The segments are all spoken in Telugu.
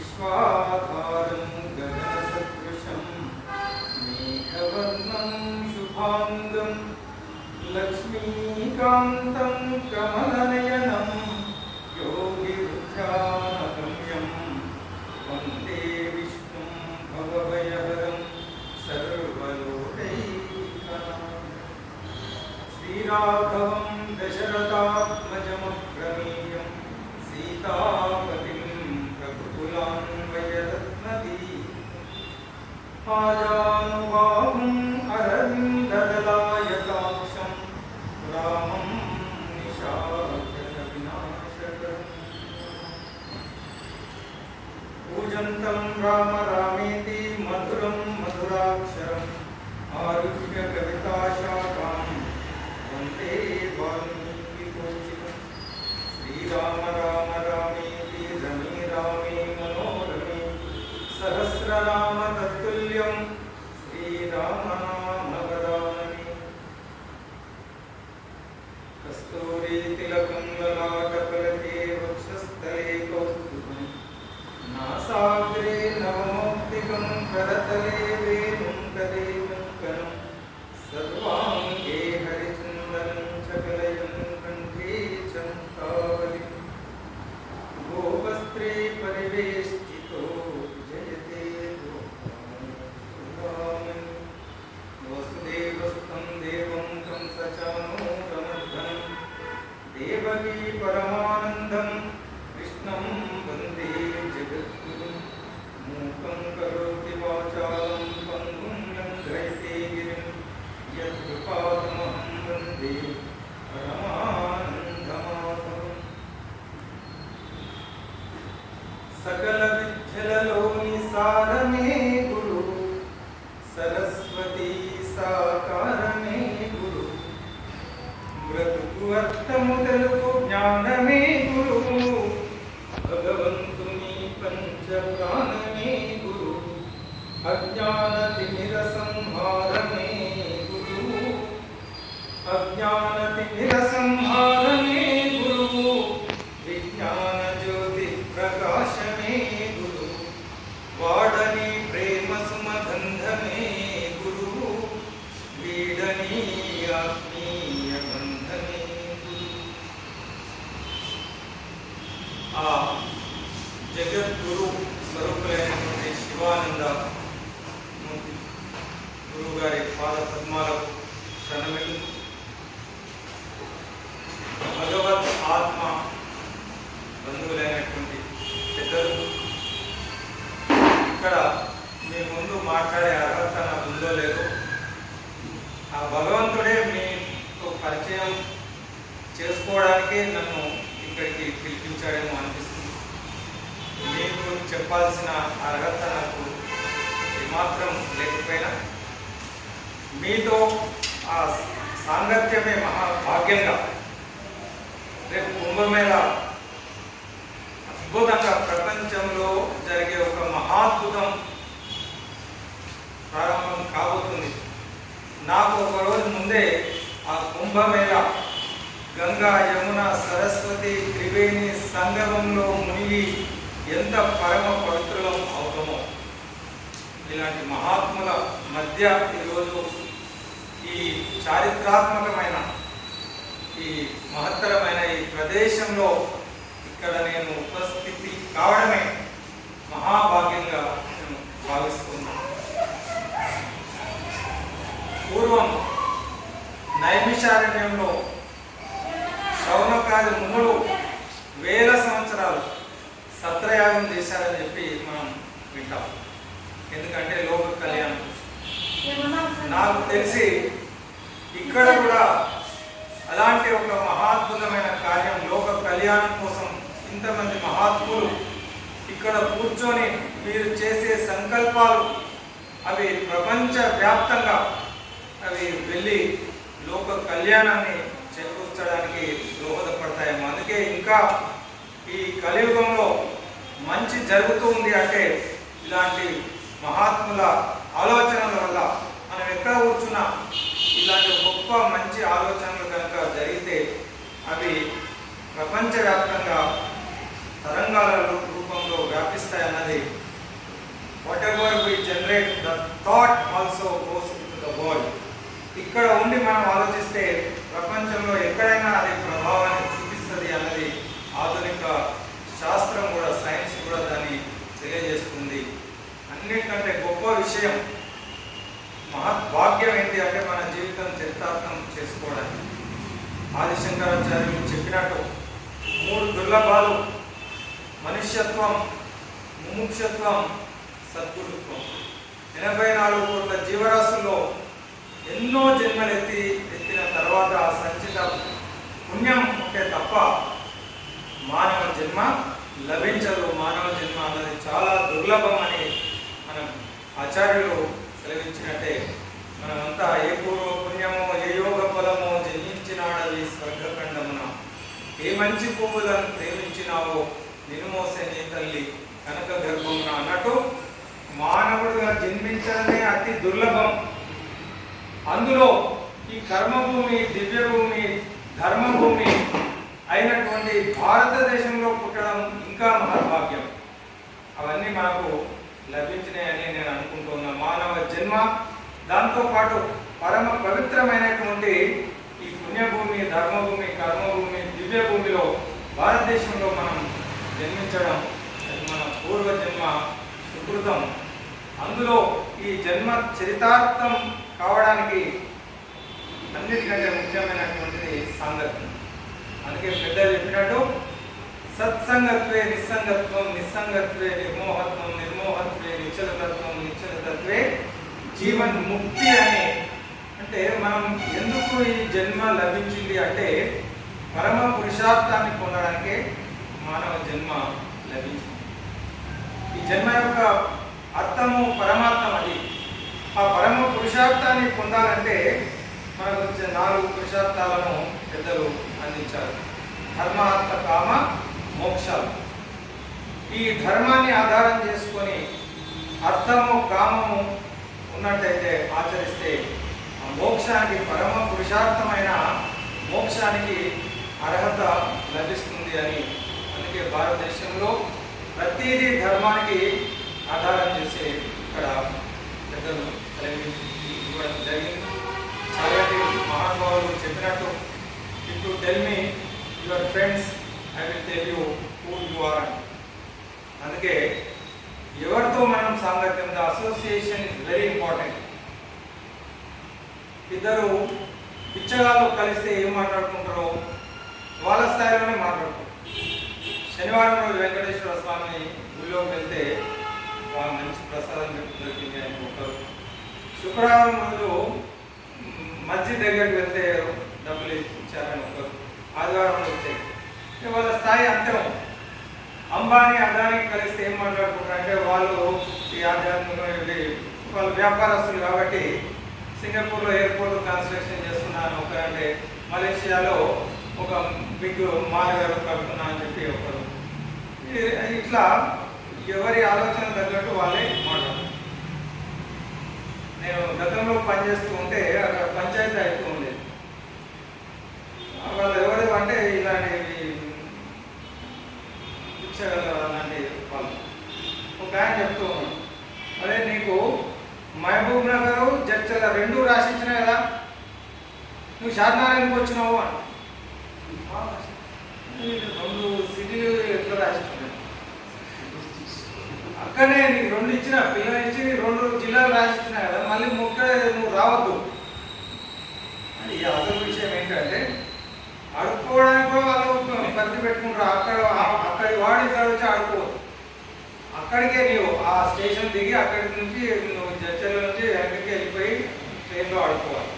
विश्वाधारं गगनसदृशं मेघवर्णं शुभांगं लक्ष्मीकान्तं कमलनयनं योगिवृद्ध्यानगम्यं वन्दे विष्णुं भवभयहरं सर्वलोकैकनाथं श्रीराघवं दशरथात्मजमप्रमेयं सीतापतिं प्रकुलान्वयरत्नदी आजानुबाहुम् अरविन्ददलायताक्षं रामं निशाचरविनाशकरम् पूजन्तं राम रामेति मधुरं मधुराक्षरम् आरुह्य कविताशाखां वन्दे वाल्मीकिकोकिलं श्रीराम राम रामेति रमे रामे मनोरमे सहस्रनाम तत्तुल्यं श्रीरामनामवदामि कस्तूरीतिलकं ललाटफलके वक्षस्थले कौस्तुभं नासाग्रे नवमौक्तिकं करतले वेणुं कदेवङ्कनं सर्वाङ्गे हरिचन्दनं चकलयं कण्ठे चम्पावलिं गोवस्त्रे परिवेष्टितो जयते गोपालन् वसुदेवस्तं देवं तं सचानूरमर्दनं देवकी परमानन्दं कृष्णं वन्दे जगद्गुरुं मूकं करोति वाचालं पङ्गुं लङ्घयते गिरिं यत्कृपातमहं वन्दे परमानन्दमाधवम् सकल विद्यललोनि सारमे गुरु सरस्वती साकारमे गुरु ब्रతుకు అర్థము తెలుపు జ్ఞానమే గురు భగవంతుని పంచ ప్రాణమే గురు అజ్ఞాన తిమిర సంహారమే గురు అజ్ఞాన తిమిర సంహారమే గురు విజ్ఞాన జ్యోతి ప్రకాశమే గురు వాడని ప్రేమ సుమగంధమే గురు వీడని ఆత్మీయ బంధమే గురు ఆ జగద్గురు స్వరూపులైనటువంటి శివానంద గురువు గారి పాద పద్మాలకు ప్రణమిల్లు భగవత్ ఆత్మ బంధువులైనటువంటి పెద్దలు ఇక్కడ మీ ముందు మాట్లాడే అర్హత నాకు ఉందో లేదో ఆ భగవంతుడే మీకు పరిచయం చేసుకోవడానికే నన్ను ఇక్కడికి పిలిపించాడేమో అనిపిస్తుంది. మీకు చెప్పాల్సిన అర్హత నాకు ఏమాత్రం లేకపోయినా మీతో ఆ సాంగత్యమే మహాభాగ్యంగా రేపు కుంభమేళ అద్భుతంగా ప్రపంచంలో జరిగే ఒక మహాద్భుతం ప్రారంభం కాబోతుంది. నాకు ఒక రోజు ముందే ఆ కుంభమేళ గంగా యమున సరస్వతి త్రివేణి సంగమంలో మునిగి ఎంత పరమ పవిత్రులం అవుతామో ఇలాంటి మహాత్ముల మధ్య ఈరోజు ఈ చారిత్రాత్మకమైన ఈ మహత్తరమైన ఈ ప్రదేశంలో ఇక్కడ నేను ఉపస్థితి కావడమే మహాభాగ్యంగా నేను భావిస్తున్నాను. పూర్వం నైమిషారణ్యంలో శౌనకాది మునులు వేల సంవత్సరాలు సత్రయాగం చేశారని చెప్పి మనం వింటాం. ఎందుకంటే లోక కళ్యాణం. నాకు తెలిసి ఇక్కడ కూడా అలాంటి ఒక మహాద్భుతమైన కార్యం లోక కళ్యాణం కోసం ఇంతమంది మహాత్ములు ఇక్కడ కూర్చొని మీరు చేసే సంకల్పాలు అవి ప్రపంచ వ్యాప్తంగా అవి వెళ్ళి లోక కళ్యాణాన్ని చేకూర్చడానికి దోహదపడతాయేమో. అందుకే ఇంకా ఈ కలియుగంలో మంచి జరుగుతూ ఉంది అంటే ఇలాంటి మహాత్ముల ఆలోచనల వల్ల. మనం ఎక్కడ కూర్చున్నా ఇలాంటి గొప్ప మంచి ఆలోచనలు కనుక జరిగితే అవి ప్రపంచవ్యాప్తంగా తరంగాల రూపంలో వ్యాపిస్తాయి. ఆలోచిస్తాయి అన్నది. Whatever we generate the thought also goes into the world. ఇక్కడ ఉండి మనం ఆలోచిస్తే ప్రపంచంలో ఎక్కడైనా అది ప్రభావాన్ని చూపిస్తుంది అన్నది ఆధునిక శాస్త్రం కూడా, సైన్స్ కూడా దాన్ని తెలియజేస్తుంది. అన్నిటికంటే గొప్ప విషయం, మహద్భాగ్యం ఏంటి అంటే మన జీవితం చరితార్థం చేసుకోవడానికి. ఆదిశంకరాచార్యులు చెప్పినట్టు 3 దుర్లభాలు: మనుష్యత్వం, ముముక్షత్వం, సద్గురుత్వం. 84 కోట్ల జీవరాశుల్లో ఎన్నో జన్మలు ఎత్తిన తర్వాత సంచిత పుణ్యం ఉంటే తప్ప మానవ జన్మ లభించదు. మానవ జన్మ అన్నది చాలా దుర్లభం అని మన ఆచార్యులు సెలవించినట్టే, మనమంతా ఏ పూర్వ పుణ్యమో ఏ యోగ ఫలమో జన్మించినాడవి స్వర్గఖండమున, ఏ మంచి పువ్వులను ప్రేమించినావో నినుమోసే నీ తల్లి కనక గర్భమున అన్నట్టు మానవుడుగా జన్మించడమే అతి దుర్లభం. అందులో ఈ కర్మభూమి, దివ్యభూమి, ధర్మభూమి అయినటువంటి భారతదేశంలో పుట్టడం ఇంకా మహద్భాగ్యం. అవన్నీ మనకు లభించినాయని నేను అనుకుంటున్నా. మానవ జన్మ, దాంతోపాటు పరమ పవిత్రమైనటువంటి ఈ పుణ్యభూమి, ధర్మభూమి, కర్మభూమి, దివ్యభూమిలో భారతదేశంలో మనం జన్మించడం అది మన పూర్వజన్మ సుకృతం. అందులో ఈ జన్మ చరితార్థం కావడానికి అన్నిటికంటే ముఖ్యమైనటువంటిది సాంగత్యం. అందుకే పెద్దలు చెప్పినట్టు సత్సంగత్వే నిస్సంగత్వం, నిస్సంగత్వే నిర్మోహత్వం, నిర్మోహత్వే నిశ్చలతత్వం, నిశ్చలతత్వే జీవన్ ముక్తి అని. అంటే మనం ఎందుకు ఈ జన్మ లభించింది అంటే పరమ పురుషార్థాన్ని పొందడానికే మానవ జన్మ లభించింది. ఈ జన్మ యొక్క అర్థము పరమార్థం. అది ఆ పరమ పురుషార్థాన్ని పొందాలంటే మనకు వచ్చే 4 పురుషార్థాలను పెద్దలు అందించారు: ధర్మ, అర్థ, కామ, మోక్షాలు. ఈ ధర్మాన్ని ఆధారం చేసుకొని అర్థము, కామము ఉన్నట్టయితే ఆచరిస్తే ఆ మోక్షానికి, పరమ పురుషార్థమైన మోక్షానికి అర్హత లభిస్తుంది అని. అందుకే భారతదేశంలో ప్రతిదీ ధర్మానికి ఆధారం చేసే ఇక్కడ పెద్దలు ఇవ్వడం జరిగింది. చాలాటి మహానుభావులు చెప్పినట్టు, if you tell me your friends, I will tell you who you are అని. అందుకే ఎవరితో మనం సాంగత్యం, the association is very important. ఇద్దరు పిచ్చగాళ్ళు కలిస్తే ఏం మాట్లాడుకుంటారో వాళ్ళ స్థాయిలోనే మాట్లాడుకుంటారు. శనివారం రోజు వెంకటేశ్వర స్వామి గుడిలోకి వెళ్తే వాళ్ళు మంచి ప్రసాదం దొరికింది అని ఒకరు, శుక్రవారం రోజు మస్జిద్ దగ్గరికి వెళ్తే డబ్బులు ఇచ్చారని ఒకరు, ఆదివారం వచ్చాయి. వాళ్ళ స్థాయి అంతే. అంబానీ, అదానీ కలిస్తే ఏం మాట్లాడుకుంటారంటే వాళ్ళు ఈ ఆధ్యాత్మిక వాళ్ళు వ్యాపారస్తులు కాబట్టి సింగపూర్లో ఎయిర్పోర్ట్ కన్స్ట్రక్షన్ చేస్తున్నాను ఒకరంటే, మలేషియాలో ఒక బిగ్ మాల్ కడుతున్నా అని చెప్పి ఒకరు. ఇట్లా ఎవరి ఆలోచన తగ్గట్టు వాళ్ళే మాట్లాడారు. నేను గతంలో పనిచేస్తూ ఉంటే అక్కడ పంచాయతీ అవుతూ ఉండేది. వాళ్ళు ఎవరు అంటే ఇలాంటి అలాంటి వాళ్ళు. ఒక ఆయన చెప్తూ ఉన్నాడు, అదే నీకు మహబూబ్ నగర్, జడ్చల 2 రాసిచ్చినా కదా, నువ్వు షాద్నారాయణకి వచ్చినావు అని. 2 సిటీలు ఎట్లా రాసిస్తున్నావు? అక్కడనే నీకు 2 ఇచ్చిన పిల్లలు ఇచ్చి 2 జిల్లాలు రాసిచ్చినా కదా, మళ్ళీ నువ్వు రావద్దు అని. అసలు విషయం ఏంటంటే ఆడుకోవడానికి కూడా వాళ్ళు పరిధి పెట్టుకుంటారు. అక్కడి వాడు ఇక్కడ వచ్చి ఆడుకోవద్దు. అక్కడికే నీవు ఆ స్టేషన్ దిగి అక్కడి నుంచి నువ్వు జడ్చల నుంచి వెనక్కి వెళ్ళిపోయి ట్రైన్లో ఆడుకోవాలి.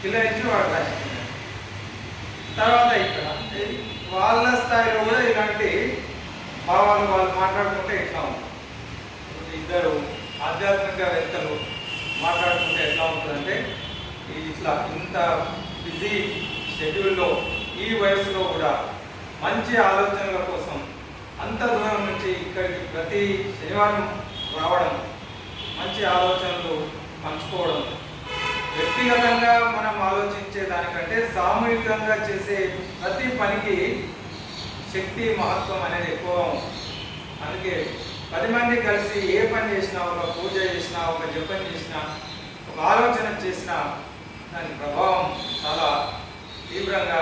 పిల్లలు ఇచ్చి వాడు రాసిస్తున్నారు. తర్వాత ఇక్కడ వాళ్ళ స్థాయిలో కూడా ఇలాంటి భావాలు వాళ్ళు మాట్లాడుకుంటే ఎట్లా ఉంటుంది? ఇద్దరు ఆధ్యాత్మికవేత్తలు మాట్లాడుకుంటే ఎట్లా ఉంటుందంటే, ఇట్లా ఇంత బిజీ షెడ్యూల్లో ఈ వయసులో కూడా మంచి ఆలోచనల కోసం అంత దూరం నుంచి ఇక్కడికి ప్రతి శనివారం రావడం, మంచి ఆలోచనలు పంచుకోవడం, వ్యక్తిగతంగా మనం ఆలోచించే దానికంటే సామూహికంగా చేసే ప్రతి పనికి శక్తి, మహత్వం అనేది ఎక్కువ. అందుకే 10 మంది కలిసి ఏ పని చేసినా, ఒక పూజ చేసినా, ఒక జపం చేసినా, ఒక ఆలోచన చేసినా దాని ప్రభావం చాలా తీవ్రంగా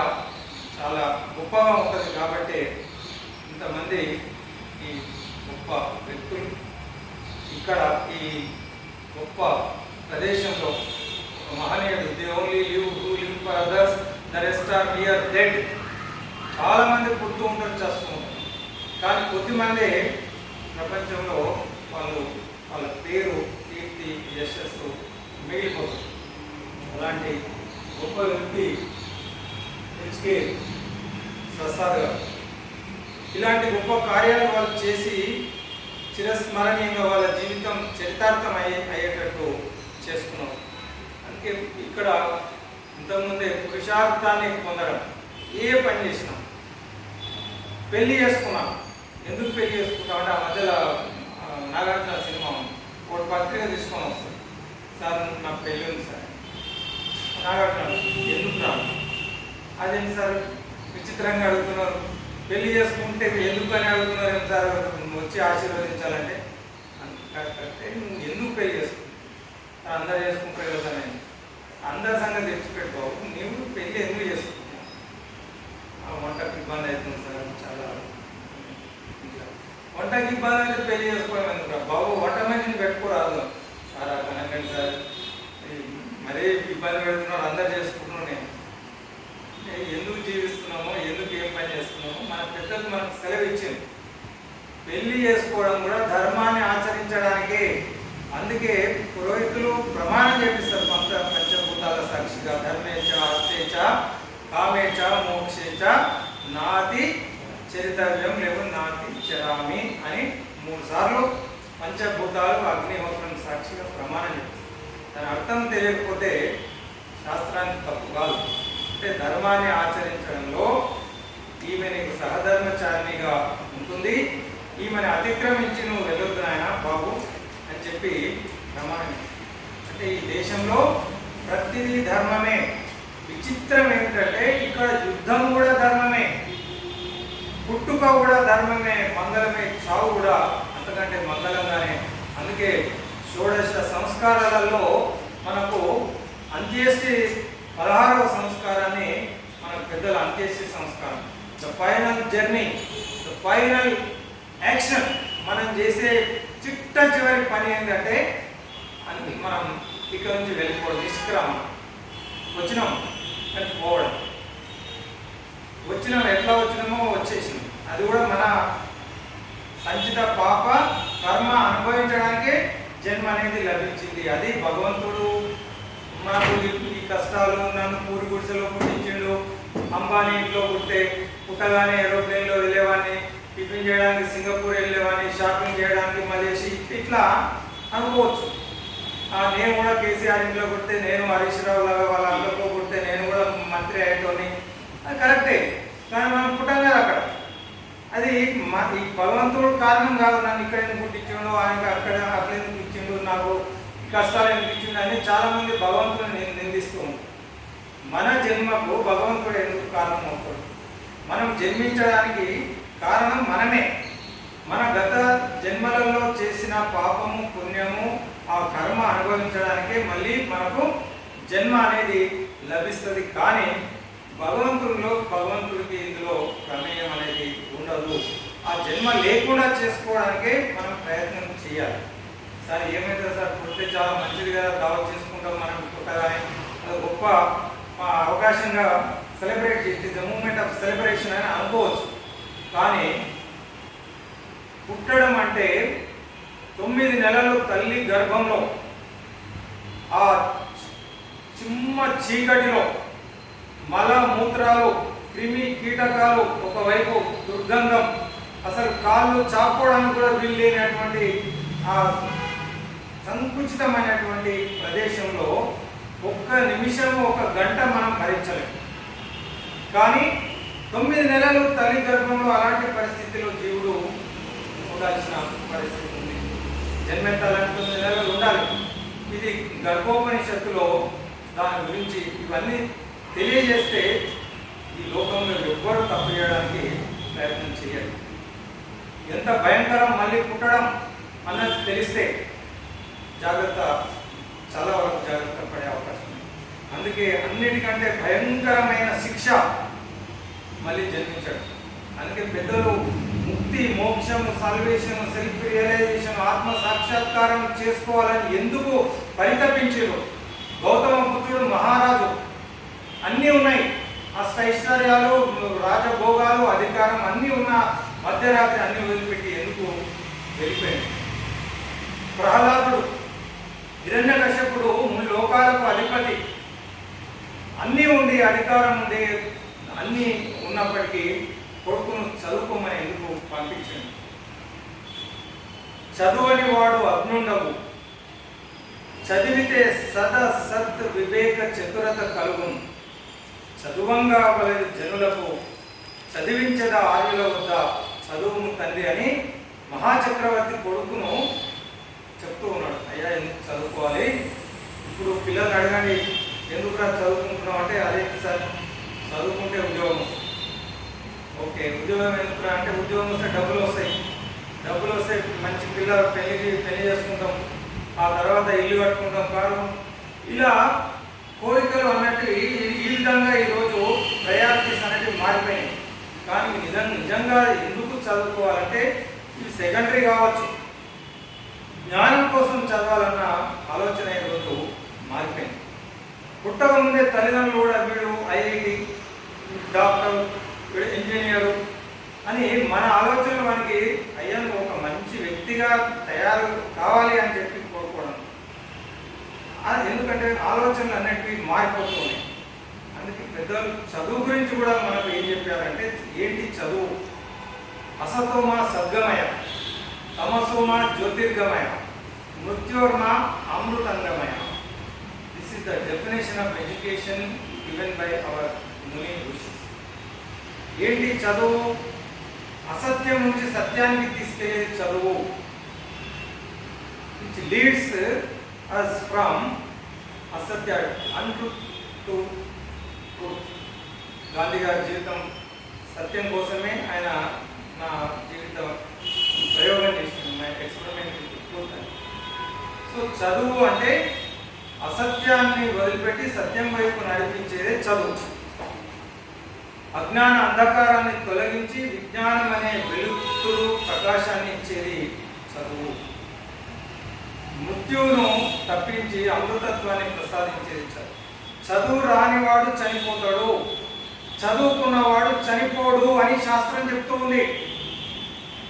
చాలా గొప్పగా ఉంటుంది. కాబట్టి ఇంతమంది ఈ గొప్ప వ్యక్తులు ఇక్కడ ఈ గొప్ప ప్రదేశంలో ఒక మహనీయుడు, they only live who live for others, the rest are here dead. చాలామంది పుడుతూ ఉంటారు, చేస్తూ ఉంటారు, కానీ కొద్దిమంది ప్రపంచంలో వాళ్ళ పేరు, కీర్తి, యశస్సు మిగిలిపోతుంది. అలాంటి గొప్ప వ్యక్తి హెచ్కే ప్రసాద్ గారు. ఇలాంటి గొప్ప కార్యాలు వాళ్ళు చేసి చిరస్మరణీయంగా వాళ్ళ జీవితం చరితార్థం అయ్యేటట్టు చేసుకున్నాం. అందుకే ఇక్కడ ఇంతకుముందే పురుషార్థాన్ని పొందడం, ఏ పని చేసినా. పెళ్లి చేసుకున్నాం, ఎందుకు పెళ్లి చేసుకుంటాం అంటే ఆ మధ్యలో నాగార్జున సినిమా ఒక పత్రిక తీసుకొని వస్తుంది, సార్ నాకు పెళ్ళి ఉంది సార్. నాగార్జున ఎందుకు రాదు, అదేంటి సార్ విచిత్రంగా అడుగుతున్నారు, పెళ్లి చేసుకుంటే ఎందుకు అని అడుగుతున్నారు ఏం సార్, వచ్చి ఆశీర్వదించాలంటే కరెక్టే, నువ్వు ఎందుకు పెళ్లి చేసుకుంటావు, అందరు చేసుకుంటారు కదా, నేను అందరి సంగతి తెచ్చిపెట్టుకోవు, నీవు పెళ్ళి ఎందుకు చేసుకుంటున్నావు, వంటకు ఇబ్బంది అవుతుంది సార్, చాలా వంటకి ఇబ్బంది అయితే పెళ్లి చేసుకోవడం ఎందుకు బాబు, వంట మనిషిని పెట్టుకోరాదు సార్, కనకండి సార్ మరీ ఇబ్బంది పెడుతున్నారు, అందరు చేసుకుంటున్నాను, నేను ఎందుకు జీవిస్తున్నామో, ఎందుకు ఏం పని చేస్తున్నామో మన పెద్దలు మనకు సెలవు ఇచ్చింది. పెళ్లి చేసుకోవడం కూడా ధర్మాన్ని ఆచరించడానికే. అందుకే పురోహితులు ప్రమాణం చేపిస్తారు పంచభూతాల సాక్షిగా, ధర్మేచ అర్థేచ కామేచ మోక్షేచ నాతి చరితవ్యం లేవు నాతి చరామి అని 3 సార్లు పంచభూతాలు అగ్నిహోత్రం సాక్షిగా ప్రమాణం చేస్తారు. దాని అర్థం తెలియకపోతే శాస్త్రానికి తప్పు కాదు. అంటే ధర్మాన్ని ఆచరించడంలో ఈమె నీకు సహధర్మచారిణిగా ఉంటుంది, ఈమెను అతిక్రమించి నువ్వు వెళ్ళొద్దు నాయన బాబు అని చెప్పి ప్రమాణం. అంటే ఈ దేశంలో ప్రతిదీ ధర్మమే. విచిత్రం ఏమిటంటే ఇక్కడ యుద్ధం కూడా ధర్మమే, పుట్టుక కూడా ధర్మమే, మంగళమే, చావు కూడా అంతకంటే మంగళంగానే. అందుకే షోడశ సంస్కారాలలో మనకు అంత్యేష్టి 16వ సంస్కారాన్ని మన పెద్దల అంత్యేష్టి సంస్కారం, the final journey, the final action. మనం చేసే చిట్ట చివరి పని ఏంటంటే మనం ఇక్కడ నుంచి వెళ్ళిపోవడం, నిష్క్రమణ. వచ్చినాం కానీ పోవడం, వచ్చినాం ఎట్లా వచ్చినామో వచ్చేసినాం. అది కూడా మన సంచిత పాప కర్మ అనుభవించడానికే జన్మ అనేది లభించింది. అది భగవంతుడు మనకు ఈ కష్టాలు, నన్ను పూరి గుడిసెలో పుట్టించిండు, అంబానీ ఇంట్లో పుట్టగానే ఏరోప్లేన్లో వెళ్ళేవాడిని, టిఫిన్ చేయడానికి సింగపూర్ వెళ్ళేవాడిని, షాపింగ్ చేయడానికి మలేషి, ఇట్లా అనుకోవచ్చు. నేను కూడా కేసీఆర్ ఇంట్లో పుడితే, నేను హరీష్ రావు లాగా వాళ్ళ అందరిలో పుడితే నేను కూడా మంత్రి అయ్యేటోని, అది కరెక్టే. కానీ మనం పుట్టాం కదా అక్కడ. అది ఈ భగవంతుడు కారణం కాదు, నన్ను ఇక్కడ ఎందుకు పుట్టించిండు, ఆయనకి అక్కడ అట్లా ఎందుకు ఇచ్చిండు, నాకు కష్టాలు ఎందుకు ఇచ్చిండు అని చాలామంది భగవంతుడిని నిందిస్తూ ఉంటారు. మన జన్మకు భగవంతుడు ఎందుకు కారణం అవుతాడు? మనం జన్మించడానికి కారణం మనమే. మన గత జన్మలలో చేసిన పాపము, పుణ్యము, ఆ కర్మ అనుభవించడానికే మళ్ళీ మనకు జన్మ అనేది లభిస్తుంది. కానీ భగవంతుడికి ఇందులో ప్రమేయం అనేది ఉండదు. ఆ జన్మ లేకుండా చేసుకోవడానికే మనం ప్రయత్నం చేయాలి. సార్ ఏమైతుంది సార్, పుడితే చాలా మంచిది కదా, దావత్ చేసుకుంటాం మనం పుట్టగానే, అది గొప్ప అవకాశంగా సెలబ్రేట్ చేసి ద మూమెంట్ ఆఫ్ సెలబ్రేషన్ అని అనుకోవచ్చు. కానీ పుట్టడం అంటే 9 నెలలు తల్లి గర్భంలో ఆ చిమ్మ చీకటిలో మల మూత్రాలు, క్రిమి కీటకాలు, ఒకవైపు దుర్గంధం, అసలు కాళ్ళు చాపుకోవడానికి కూడా వీల్లేనటువంటి ఆ సంకుచితమైనటువంటి ప్రదేశంలో 1 నిమిషం 1 గంట మనం భరించలేము. కానీ 9 నెలలు తల్లి గర్భంలో అలాంటి పరిస్థితిలో జీవుడు ఉండాల్సిన పరిస్థితి ఉంది. జన్మెత్తాలంటే 9 నెలలు ఉండాలి. ఇది గర్భోపనిషత్తులో దాని గురించి ఇవన్నీ తెలియజేస్తే ఈ లోకంలో ఎవ్వరూ తప్పు చేయడానికి ప్రయత్నం చేయాలి. ఎంత భయంకరం మళ్ళీ పుట్టడం అన్నది తెలిస్తే జాగ్రత్త, చాలా వరకు జాగ్రత్త పడే అవకాశం ఉంది. అందుకే అన్నిటికంటే భయంకరమైన శిక్ష మళ్ళీ జన్మించడం. అందుకే పెద్దలు ముక్తి, మోక్షము, సాల్వేషన్, సెల్ఫ్ రియలైజేషన్, ఆత్మ సాక్షాత్కారం చేసుకోవాలని ఎందుకు పరితపించారు? గౌతమ పుత్రుడు మహారాజు, అన్నీ ఉన్నాయి, అష్టైశ్వర్యాలు, రాజభోగాలు, అధికారం అన్నీ ఉన్న మధ్యరాత్రి అన్ని వదిలిపెట్టి ఎందుకు వెళ్ళిపోయాడు? ప్రహ్లాదుడు, హిరణ్యకశ్యపుడు, లోకాలకు అధిపతి, అన్నీ ఉండి, అధికారం ఉండి, అన్నీ ఉన్నప్పటికీ కొడుకును చదువుకోమని ఎందుకు పంపించాడు? చదువని వాడు అగ్నుండవు, చదివితే సద సత్ వివేక చతురత కలుగును. చదువంగా వలె జనులకు చదివించద ఆర్యుల వద్ద చదువును తండ్రి అని మహాచక్రవర్తి కొడుకును చెప్తూ ఉన్నాడు. అయ్యా ఎందుకు చదువుకోవాలి? ఇప్పుడు పిల్లలు అడగండి, ఎందుకు చదువుకుంటున్నాం అంటే, అదే సార్ చదువుకుంటే ఉద్యోగం వస్తుంది. ఓకే, ఉద్యోగం ఎందుకురా అంటే, ఉద్యోగం వస్తే డబ్బులు వస్తాయి, డబ్బులు వస్తే మంచి పెళ్లి చేసుకుంటాం, ఆ తర్వాత ఇల్లు కట్టుకుంటాం, కారు, ఇలా కోరికలు అన్నట్టు ఈ విధంగా ఈరోజు ప్రయారిటీస్ అనేవి మారిపోయినాయి. కానీ నిజంగా ఎందుకు చదువుకోవాలంటే ఇది సెకండరీ కావచ్చు, జ్ఞానం కోసం చదవాలన్న ఆలోచన ఈరోజు మారిపోయింది. పుట్టక ముందే తల్లిదండ్రులు కూడా వీడు ఐఐటి, డాక్టర్, వీడు ఇంజనీరు అని మన ఆలోచనలు మనకి అయ్యా ఒక మంచి వ్యక్తిగా తయారు కావాలి అని చెప్పి కోరుకోవడం. ఎందుకంటే ఆలోచనలు అన్నిటికీ మారిపోతున్నాయి. అందుకే పెద్దలు చదువు గురించి కూడా మనకు ఏం చెప్పారంటే, ఏంటి చదువు? అసతోమ సద్గమయ, తమసోమ జ్యోతిర్గమయ, మృత్యోర్మ అమృతంగమయ. This is the definition of education given by our ముని ఋషిస్. ఏంటి చదువు? అసత్యం నుంచి సత్యానికి తీసుకెళ్లేది చదువు. Which leads us from asatya untruth to truth. Gandhi గారి జీవితం సత్యం కోసమే ఆయన నా జీవిత ప్రయోగం చేసింది, మై ఎక్స్పెరిమెంట్ విత్ ట్రూత్ అని. సో చదువు అంటే అసత్యాన్ని వదిలిపెట్టి సత్యం వైపు నడిపించేదే చదువు. అజ్ఞాన అంధకారాన్ని తొలగించి విజ్ఞానం అనే వెలుతురు ప్రకాశాన్ని ఇచ్చేది చదువు. మృత్యువును తప్పించి అమృతత్వాన్ని ప్రసాదించేది చదువు. చదువు రానివాడు చనిపోతాడు, చదువుకున్నవాడు చనిపోడు అని శాస్త్రం చెప్తూ ఉంది.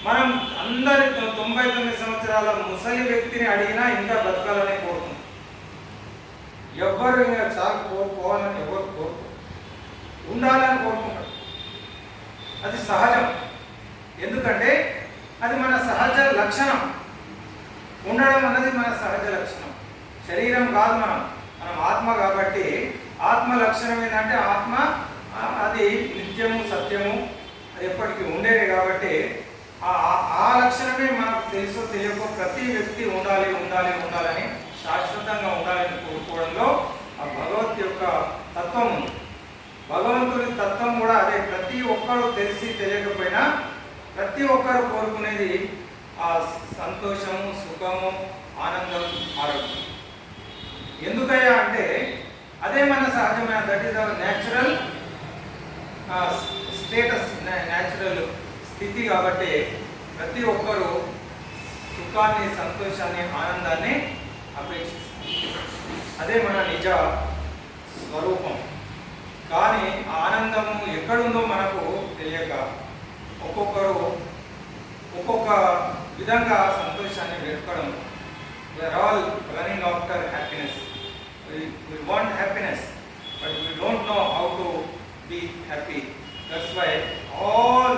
మనం అందరి 99 సంవత్సరాల ముసలి వ్యక్తిని అడిగినా ఇంకా బతకాలని కోరుతుంది. ఎవ్వరు ఇంకా చాలు పోవాలని ఎవరు కోరుకు, ఉండాలని కోరుకుంటారు. అది సహజం, ఎందుకంటే అది మన సహజ లక్షణం. ఉండడం అన్నది మన సహజ లక్షణం. శరీరం కాదు, మనం ఆత్మ. కాబట్టి ఆత్మ లక్షణం ఏంటంటే, ఆత్మ అది నిత్యము, సత్యము, అది ఎప్పటికీ ఉండేది. కాబట్టి ఆ లక్షణమే మనకు తెలుసో తెలియకో ప్రతి వ్యక్తి ఉండాలని శాశ్వతంగా ఉండాలని కోరుకోవడంలో ఆ భగవత్ యొక్క తత్వం ఉంది. భగవంతుని తత్వం కూడా అదే. ప్రతి ఒక్కరు తెలిసి తెలియకపోయినా ప్రతి ఒక్కరు కోరుకునేది ఆ సంతోషము, సుఖము, ఆనందం, ఆరోగ్యం. ఎందుకయ్యా అంటే అదే మన సహజమైన, that is our natural status, natural స్థితి. కాబట్టి ప్రతి ఒక్కరూ సుఖాన్ని, సంతోషాన్ని, ఆనందాన్ని అపేక్షిస్తారు. అదే మన నిజ స్వరూపం. కానీ ఆనందము ఎక్కడుందో మనకు తెలియక ఒక్కొక్కరు ఒక్కొక్క విధంగా సంతోషాన్ని వెతకడం. We are all running after happiness. We want happiness, but we don't know how to be happy. That's why all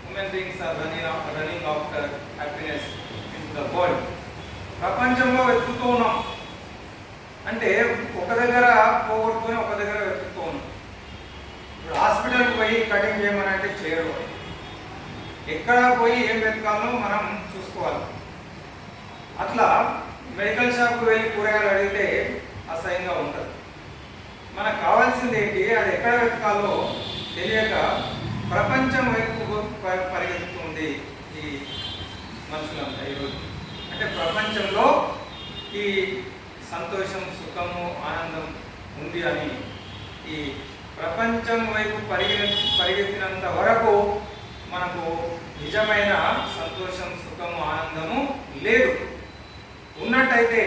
human beings are running after happiness in the world. ప్రపంచంలో వెతుకుతూ ఉన్నాం. అంటే ఒక దగ్గర పోగొట్టుకొని ఒక దగ్గర వెతుకుతూ ఉన్నాం. ఇప్పుడు హాస్పిటల్కి పోయి కటింగ్ చేయమని అంటే చేయరు. ఎక్కడ పోయి ఏం వెతకాలో మనం చూసుకోవాలి. అట్లా మెడికల్ షాప్కి వెళ్ళి కూరగాయలు అడిగితే అసహ్యంగా ఉంటుంది. మనకు కావాల్సింది ఏంటి, అది ఎక్కడ వెతకాలో తెలియక ప్రపంచం వైపు పరిగెత్తుతుంది ఈ మనుషులంతా ఈరోజు. అంటే ప్రపంచంలో ఈ సంతోషం, సుఖము, ఆనందం ఉంది అని ఈ ప్రపంచం వైపు పరిగెత్తినంత వరకు మనకు నిజమైన సంతోషం, సుఖము, ఆనందము లేదు. ఉన్నట్టయితే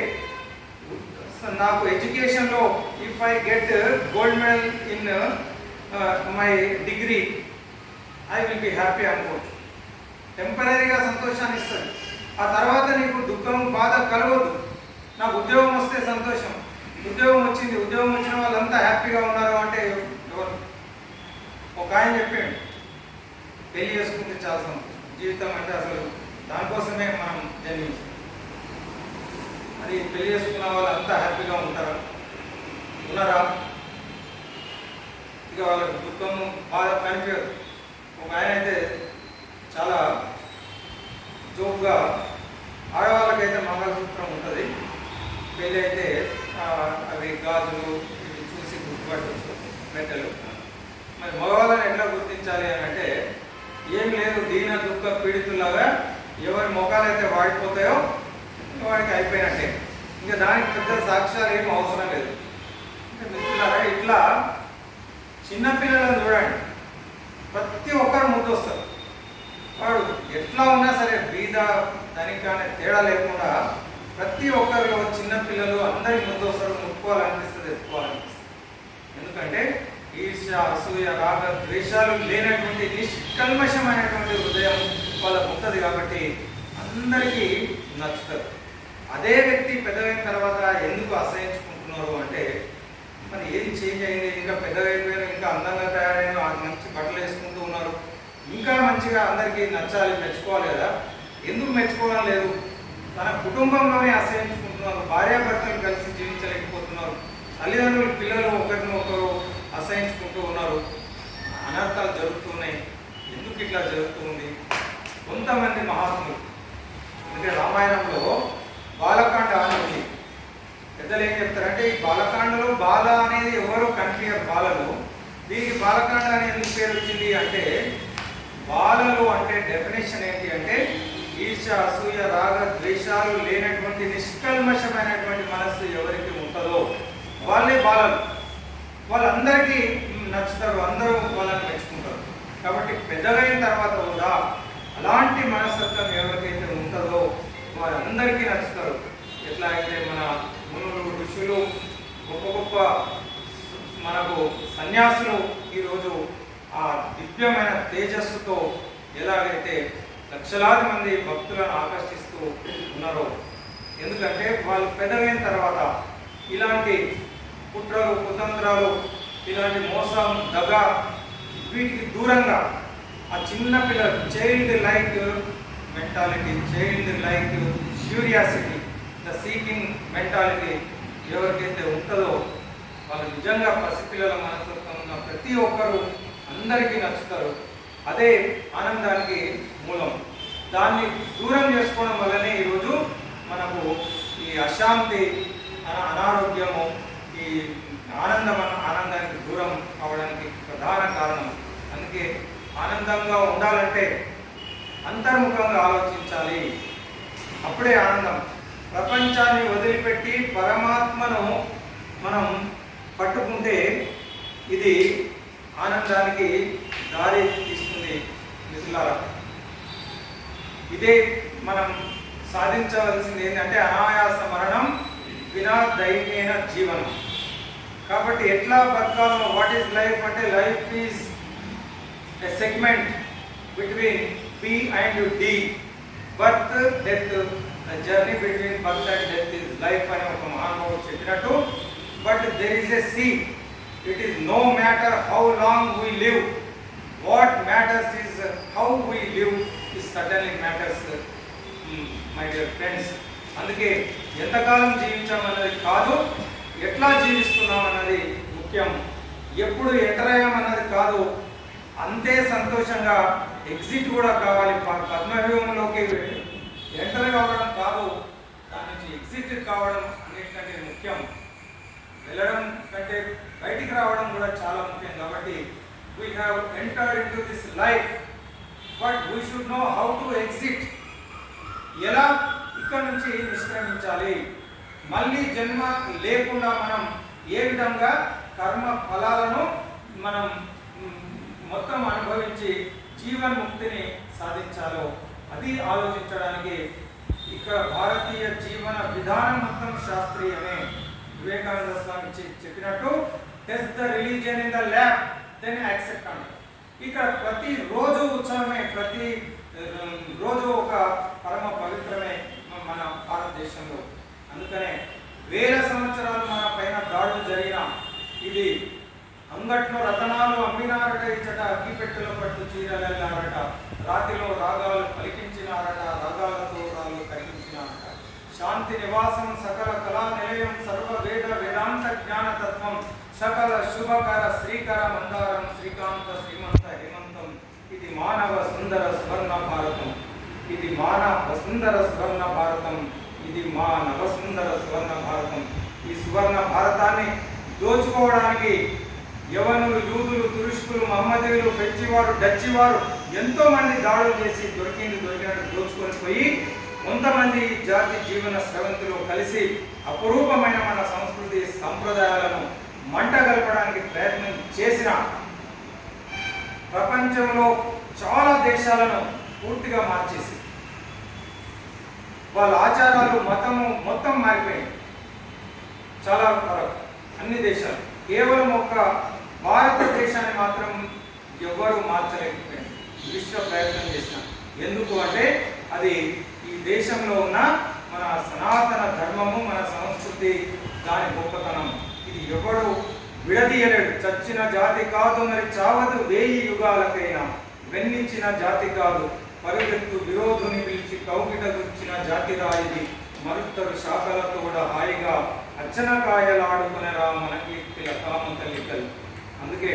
నాకు ఎడ్యుకేషన్లో if I get gold medal in my degree I will be happy అనుకోవచ్చు. టెంపరీగా సంతోషాన్ని ఇస్తుంది. ఆ తర్వాత నీకు దుఃఖం, బాధ కలగొద్దు. నాకు ఉద్యోగం వస్తే సంతోషం, ఉద్యోగం వచ్చింది, ఉద్యోగం వచ్చిన వాళ్ళంతా హ్యాపీగా ఉన్నారు అంటే ఎవరు? ఒక ఆయన చెప్పాడు, పెళ్లి చేసుకుంటే చాలా సంతోషం. జీవితం అంటే అసలు దానికోసమే మనం జన్మించాం. అది పెళ్లి చేసుకున్న వాళ్ళు అంతా హ్యాపీగా ఉన్నారా? ఇక వాళ్ళకి దుఃఖము, బాధ కనిపించదు. ఒక ఆయన అయితే చాలా జోక్గా, ఆడవాళ్ళకైతే మంగళసూత్రం ఉంటుంది, పెళ్ళి అయితే అవి గాజులు ఇవి చూసి గుర్తుపట్టవచ్చు, మెట్టలు. మరి మగవాళ్ళని ఎట్లా గుర్తించాలి అని అంటే ఏం లేదు, దీన దుఃఖ పీడితులాగా ఎవరి ముఖాలైతే వాడిపోతాయో వాడికి అయిపోయినట్టే. ఇంకా దానికి పెద్ద సాక్ష్యాలు ఏం అవసరం లేదు. అంటే మిత్రులారా, ఇట్లా చిన్నపిల్లలను చూడండి, ప్రతి ఒక్కరు ముద్దొస్తారు. వాడు ఎట్లా ఉన్నా సరే బీద ధనిక అనే తేడా లేకుండా ప్రతి ఒక్కరిలో చిన్నపిల్లలు అందరికి ముద్దొస్తారు. ముట్టుకోవాలనిపిస్తుంది, ఎత్తుకోవాలనిపిస్తుంది. ఎందుకంటే ఈర్ష, అసూయ, రాగ, ద్వేషాలు లేనటువంటి నిష్కల్మషమైనటువంటి హృదయం వాళ్ళకు ఉంటుంది కాబట్టి అందరికీ నచ్చుతారు. అదే వ్యక్తి పెద్దగైన తర్వాత ఎందుకు అసహించుకుంటున్నారు అంటే మరి ఏది చేంజ్ అయింది, ఇంకా పెద్దగా అయిపోయారు, ఇంకా అందంగా తయారైన, మంచి బట్టలు వేసుకుంటూ ఉన్నారు, ఇంకా మంచిగా అందరికీ నచ్చాలి, మెచ్చుకోవాలి కదా. ఎందుకు మెచ్చుకోవడం లేదు? తన కుటుంబంలోనే అసహించుకుంటున్నారు, భార్యాభర్తలు కలిసి జీవించలేకపోతున్నారు, తల్లిదండ్రులు పిల్లలు ఒకరిని ఒకరు అసహించుకుంటూ ఉన్నారు, అనర్థాలు జరుగుతున్నాయి. ఎందుకు ఇట్లా జరుగుతుంది? కొంతమంది మహాత్ములు, అంటే రామాయణంలో బాలకాండ అని ఉంది. పెద్దలు ఏం చెప్తారంటే ఈ బాలకాండలో బాల అనేది ఎవరు కనిపించారు బాలలు. దీనికి బాలకాండ అని ఎందుకు పేరు వచ్చింది అంటే బాలలు అంటే డెఫినేషన్ ఏంటి అంటే ఈర్ష, అసూయ, రాగ, ద్వేషాలు లేనటువంటి నిష్కల్మషమైనటువంటి మనస్సు ఎవరికి ఉంటుందో వాళ్ళే బాలలు. వాళ్ళందరికీ నచ్చుతారు, అందరూ వాళ్ళని మెచ్చుకుంటారు. కాబట్టి పెద్దలైన తర్వాత కూడా అలాంటి మనస్తత్వం ఎవరికైతే ఉంటుందో వారందరికీ నచ్చుతారు. ఎట్లా అయితే మన మునులు, ఋషులు, గొప్ప గొప్ప మనకు సన్యాసులు ఈరోజు ఆ దివ్యమైన తేజస్సుతో ఎలాగైతే లక్షలాది మంది భక్తులను ఆకర్షిస్తూ ఉన్నారో, ఎందుకంటే వాళ్ళు పెద్దగైన తర్వాత ఇలాంటి కుట్రలు, కుతంత్రాలు, ఇలాంటి మోసం, దగ వీటికి దూరంగా ఆ చిన్న పిల్లలు child like mentality, child like curiosity, the seeking mentality ఎవరికైతే ఉంటుందో వాళ్ళు నిజంగా పసిపిల్లల మనస్తత్వం ఉన్న ప్రతి ఒక్కరూ అందరికీ నచ్చుతారు. అదే ఆనందానికి మూలం. దాన్ని దూరం చేసుకోవడం వల్లనే ఈరోజు మనకు ఈ అశాంతి, అనారోగ్యము, ఈ ఆనందానికి దూరం అవడానికి ప్రధాన కారణం. అందుకే ఆనందంగా ఉండాలంటే అంతర్ముఖంగా ఆలోచించాలి, అప్పుడే ఆనందం. ప్రపంచాన్ని వదిలిపెట్టి పరమాత్మను మనం పట్టుకుంటే ఇది ఆనందానికి దారి తీస్తుంది. మిత్రులారా, ఇదే మనం సాధించవలసింది ఏంటంటే అనాయాస మరణం వినా దైన్యేన జీవనం. కాబట్టి ఎట్లా బతకాలో, వాట్ ఈజ్ లైఫ్ అంటే life is a segment between P and D, birth, death, the journey between birth and death is life అని ఒక మహానుభావుడు చెప్పినట్టు. But there is a C. It is no matter how long we live, what matters is how we live is certainly matters, my dear friends. అందుకే ఎంతకాలం జీవించామన్నది కాదు, ఎట్లా జీవిస్తున్నాం అన్నది ముఖ్యం. ఎప్పుడు ఎంటర్ అయ్యామన్నది కాదు, అంతే సంతోషంగా ఎగ్జిట్ కూడా కావాలి. పద్మవ్యూహంలోకి ఎంటర్ కావడం కాదు, దాని నుంచి ఎగ్జిట్ కావడం అన్నిటికంటే ముఖ్యం. వెళ్ళడం కంటే బయటికి రావడం కూడా చాలా ముఖ్యం. కాబట్టి we have entered in to this life, but we should know how to exit. ఎలా ఇక్కడ నుంచి నిష్క్రమించాలి, మళ్ళీ జన్మ లేకుండా మనం ఏ విధంగా కర్మ ఫలాలను మనం మొత్తం అనుభవించి జీవన్ముక్తిని సాధించాలో అది ఆలోచించడానికి ఇక్కడ భారతీయ జీవన విధానం మొత్తం శాస్త్రీయమే. వివేకానంద స్వామి చెప్పినట్టు test the religion in the lab then accept అంటారు. ఇక్కడ ప్రతి రోజు ఉత్సవమే, ప్రతి రోజు ఒక పరమ పవిత్రమే మన భారతదేశంలో. అందుకనే వేల సంవత్సరాలు మన పైన దాడులు జరిగిన ఇది అంగట్లో రతనాలు అమ్మినారట, ఇచ్చట అగ్గిపెట్టెలో పట్టు చీరలెల్లారట, రాతిలో రాగాలు పలికించినారట, రాగాలతో రాళ్ళు కరిగించినారట. శాంతి నివాసం సకల కళా నిలయం సర్వ వేద వేదాంత జ్ఞానతత్వం సకల శుభకర శ్రీకర మందారం శ్రీకాంత శ్రీమంత హేమంతం. ఇది మానవ సుందర స్వర్ణ భారతం, ఇది మానవ సుందర స్వర్ణ భారతం, ఇది మానవ సుందర స్వర్ణ భారతం. ఈ సువర్ణ భారతాన్ని దోచుకోవడానికి యవనులు, యూదులు, తురుష్కులు, మహమ్మదీయులు, ఫ్రెంచివారు, డచ్చివారు ఎంతో మంది దాడులు చేసి దొరికినట్టు దోచుకొని పోయి కొంతమంది జాతి జీవన స్రవంతిలో కలిసి అపురూపమైన మన సంస్కృతి సంప్రదాయాలను మంట కలపడానికి ప్రయత్నం చేసిన ప్రపంచంలో చాలా దేశాలను పూర్తిగా మార్చేసి వాళ్ళ ఆచారాలు, మతము మొత్తం మారిపోయాయి. చాలా వరకు అన్ని దేశాలు, కేవలం ఒక భారతదేశాన్ని మాత్రం ఎవరు మార్చలేకపోయారు, విశ్వ ప్రయత్నం చేసిన. ఎందుకు అంటే అది ఈ దేశంలో ఉన్న మన సనాతన ధర్మము, మన సంస్కృతి, దాని గొప్పతనం. ఇది ఎవడు విడదీయలేడు. చచ్చిన జాతి కాదు మరి చావదు వేయి యుగాలకైనా, వెన్నించిన జాతి కాదు పరుగెత్తు విరోధుని పిలిచి కౌగిట గుచ్చిన జాతి రాయిది, మరుత్తరు శాఖలతో కూడా హాయిగా అచ్చనకాయలాడుకునేరా మన కీర్తిల కామ తల్లికలు. అందుకే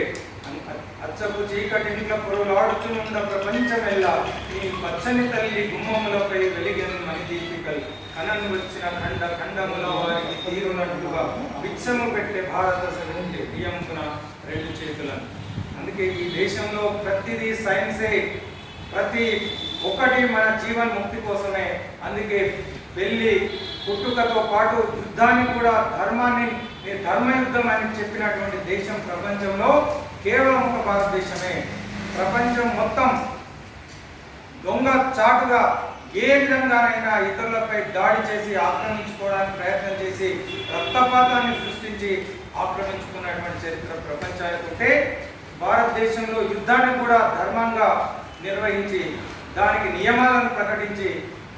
అచ్చపు చీకటింట్ల పొరులాడుచునుండ ప్రపంచమెల్లా ఈ పచ్చని తల్లి గుమ్మములపై వెలిగెను మని దీపికలు, కనను వచ్చిన ఖండ ఖండముల వారికి తీరునట్టుగా విచ్చము పెట్టే భారత సమితి బియ్యంకున రెండు చేతులను. అందుకే ఈ దేశంలో ప్రతిదీ సైన్సే, ప్రతి ఒక్కటి మన జీవన్ముక్తి కోసమే. అందుకే పెళ్లి పుట్టుకతో పాటు యుద్ధాన్ని కూడా ధర్మాన్ని ధర్మయుద్ధం అని చెప్పినటువంటి దేశం ప్రపంచంలో కేవలం ఒక భారతదేశమే. ప్రపంచం మొత్తం దొంగ చాటుగా ఏ విధంగానైనా ఇతరులపై దాడి చేసి ఆక్రమించుకోవడానికి ప్రయత్నం చేసి రక్తపాతాన్ని సృష్టించి ఆక్రమించుకున్నటువంటి చరిత్ర ప్రపంచానికి ఉంటే, భారతదేశంలో యుద్ధాన్ని కూడా ధర్మంగా నిర్వహించి దానికి నియమాలను ప్రకటించి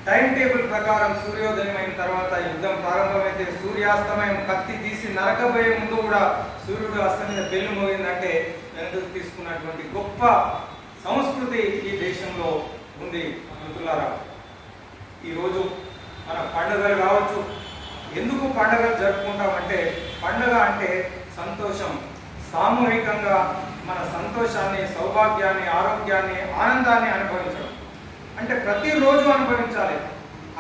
టైం టేబుల్ ప్రకారం సూర్యోదయం అయిన తర్వాత యుద్ధం ప్రారంభమైతే సూర్యాస్తమయం కత్తి తీసి నరకబోయే ముందు కూడా సూర్యుడు అస్తమీద బెల్లు మోగిందంటే వెనక్కి తీసుకున్నటువంటి గొప్ప సంస్కృతి ఈ దేశంలో ఉంది. మిత్రులారా, ఈరోజు మన పండుగలు కావచ్చు. ఎందుకు పండుగలు జరుపుకుంటామంటే, పండుగ అంటే సంతోషం, సామూహికంగా మన సంతోషాన్ని, సౌభాగ్యాన్ని, ఆరోగ్యాన్ని, ఆనందాన్ని అనుభవించడం. అంటే ప్రతిరోజు అనుభవించాలి.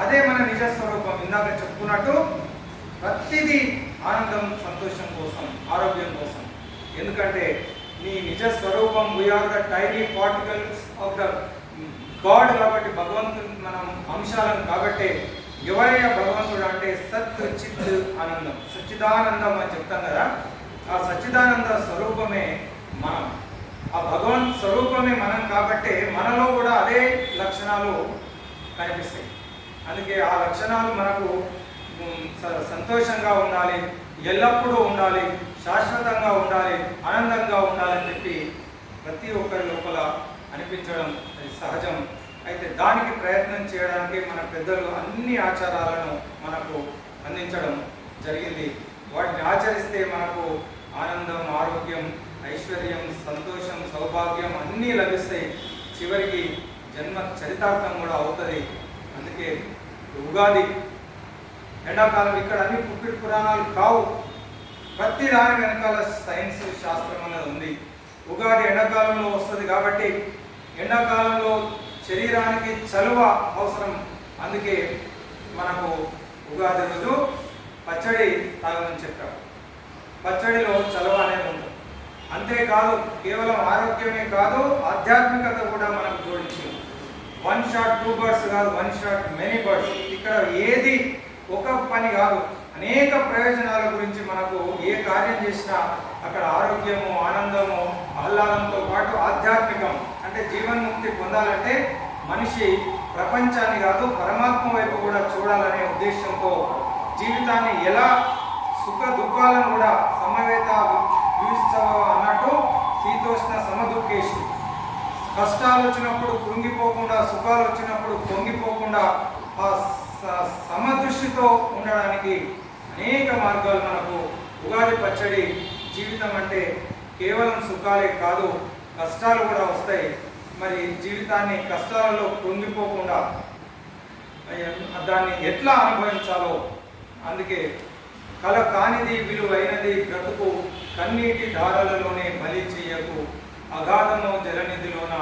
అదే మన నిజ స్వరూపం. ఇందాక చెప్పుకున్నట్టు ప్రతిదీ ఆనందం, సంతోషం కోసం, ఆరోగ్యం కోసం. ఎందుకంటే నీ నిజ స్వరూపం we are the tiny particles of the god. కాబట్టి భగవంతుడు మనం అంశాలను. కాబట్టి ఎవరయ్యా భగవంతుడు అంటే సత్ చిత్ ఆనందం, సచ్చిదానందం అని చెప్తాం కదా. ఆ సచ్చిదానంద స్వరూపమే మనం, ఆ భగవంత్ స్వరూపమే మనం. కాబట్టి మనలో కూడా అదే లక్షణాలు కనిపిస్తాయి. అందుకే ఆ లక్షణాలు మనకు సంతోషంగా ఉండాలి, ఎల్లప్పుడూ ఉండాలి, శాశ్వతంగా ఉండాలి, ఆనందంగా ఉండాలని చెప్పి ప్రతి ఒక్కరి లోపల అనిపించడం అది సహజం. అయితే దానికి ప్రయత్నం చేయడానికి మన పెద్దలు అన్ని ఆచారాలను మనకు అందించడం జరిగింది. వాటిని ఆచరిస్తే మనకు ఆనందం, ఆరోగ్యం, ఐశ్వర్యం, సంతోషం, సౌభాగ్యం అన్నీ లభిస్తాయి. చివరికి జన్మ చరితార్థం కూడా అవుతుంది. అందుకే ఉగాది ఎండాకాలం ఇక్కడ అన్ని పుట్టిన పురాణాలు కావు. ప్రతి దాని వెనకాల సైన్స్, శాస్త్రం అనేది ఉంది. ఉగాది ఎండాకాలంలో వస్తుంది కాబట్టి ఎండాకాలంలో శరీరానికి చలువ అవసరం. అందుకే మనకు ఉగాది రోజు పచ్చడి తాగమని చెప్పారు. పచ్చడిలో చలువ అనేది ఉంటుంది. అంతేకాదు కేవలం ఆరోగ్యమే కాదు, ఆధ్యాత్మికత కూడా మనకు జోడించింది. వన్ షాట్ టూ బర్డ్స్ కాదు, వన్ షాట్ మెనీ బర్డ్స్. ఇక్కడ ఏది ఒక పని కాదు, అనేక ప్రయోజనాల గురించి మనకు ఏ కార్యం చేసినా అక్కడ ఆరోగ్యము, ఆనందము, ఆహ్లాదంతో పాటు ఆధ్యాత్మికం అంటే జీవన్ముక్తి పొందాలంటే మనిషి ప్రపంచాన్ని కాదు పరమాత్మ వైపు కూడా చూడాలనే ఉద్దేశంతో జీవితాన్ని ఎలా సుఖ దుఃఖాలను కూడా సమవేత వివిస్తవ అన్నట్టు శీతోష్ణ సమదుఃఖేషు. కష్టాలు వచ్చినప్పుడు కృంగిపోకుండా, సుఖాలు వచ్చినప్పుడు పొంగిపోకుండా ఆ సమదృష్టితో ఉండడానికి అనేక మార్గాలు మనకు ఉగాది పచ్చడి. జీవితం అంటే కేవలం సుఖాలే కాదు, కష్టాలు కూడా వస్తాయి. మరి జీవితాన్ని కష్టాలలో పొంగిపోకుండా దాన్ని ఎట్లా అనుభవించాలో, అందుకే కల కానిది విలువైనది బ్రతుకు, కన్నీటి ధారలలోనే బలి చేయకు, అగాధము జలనిధిలోన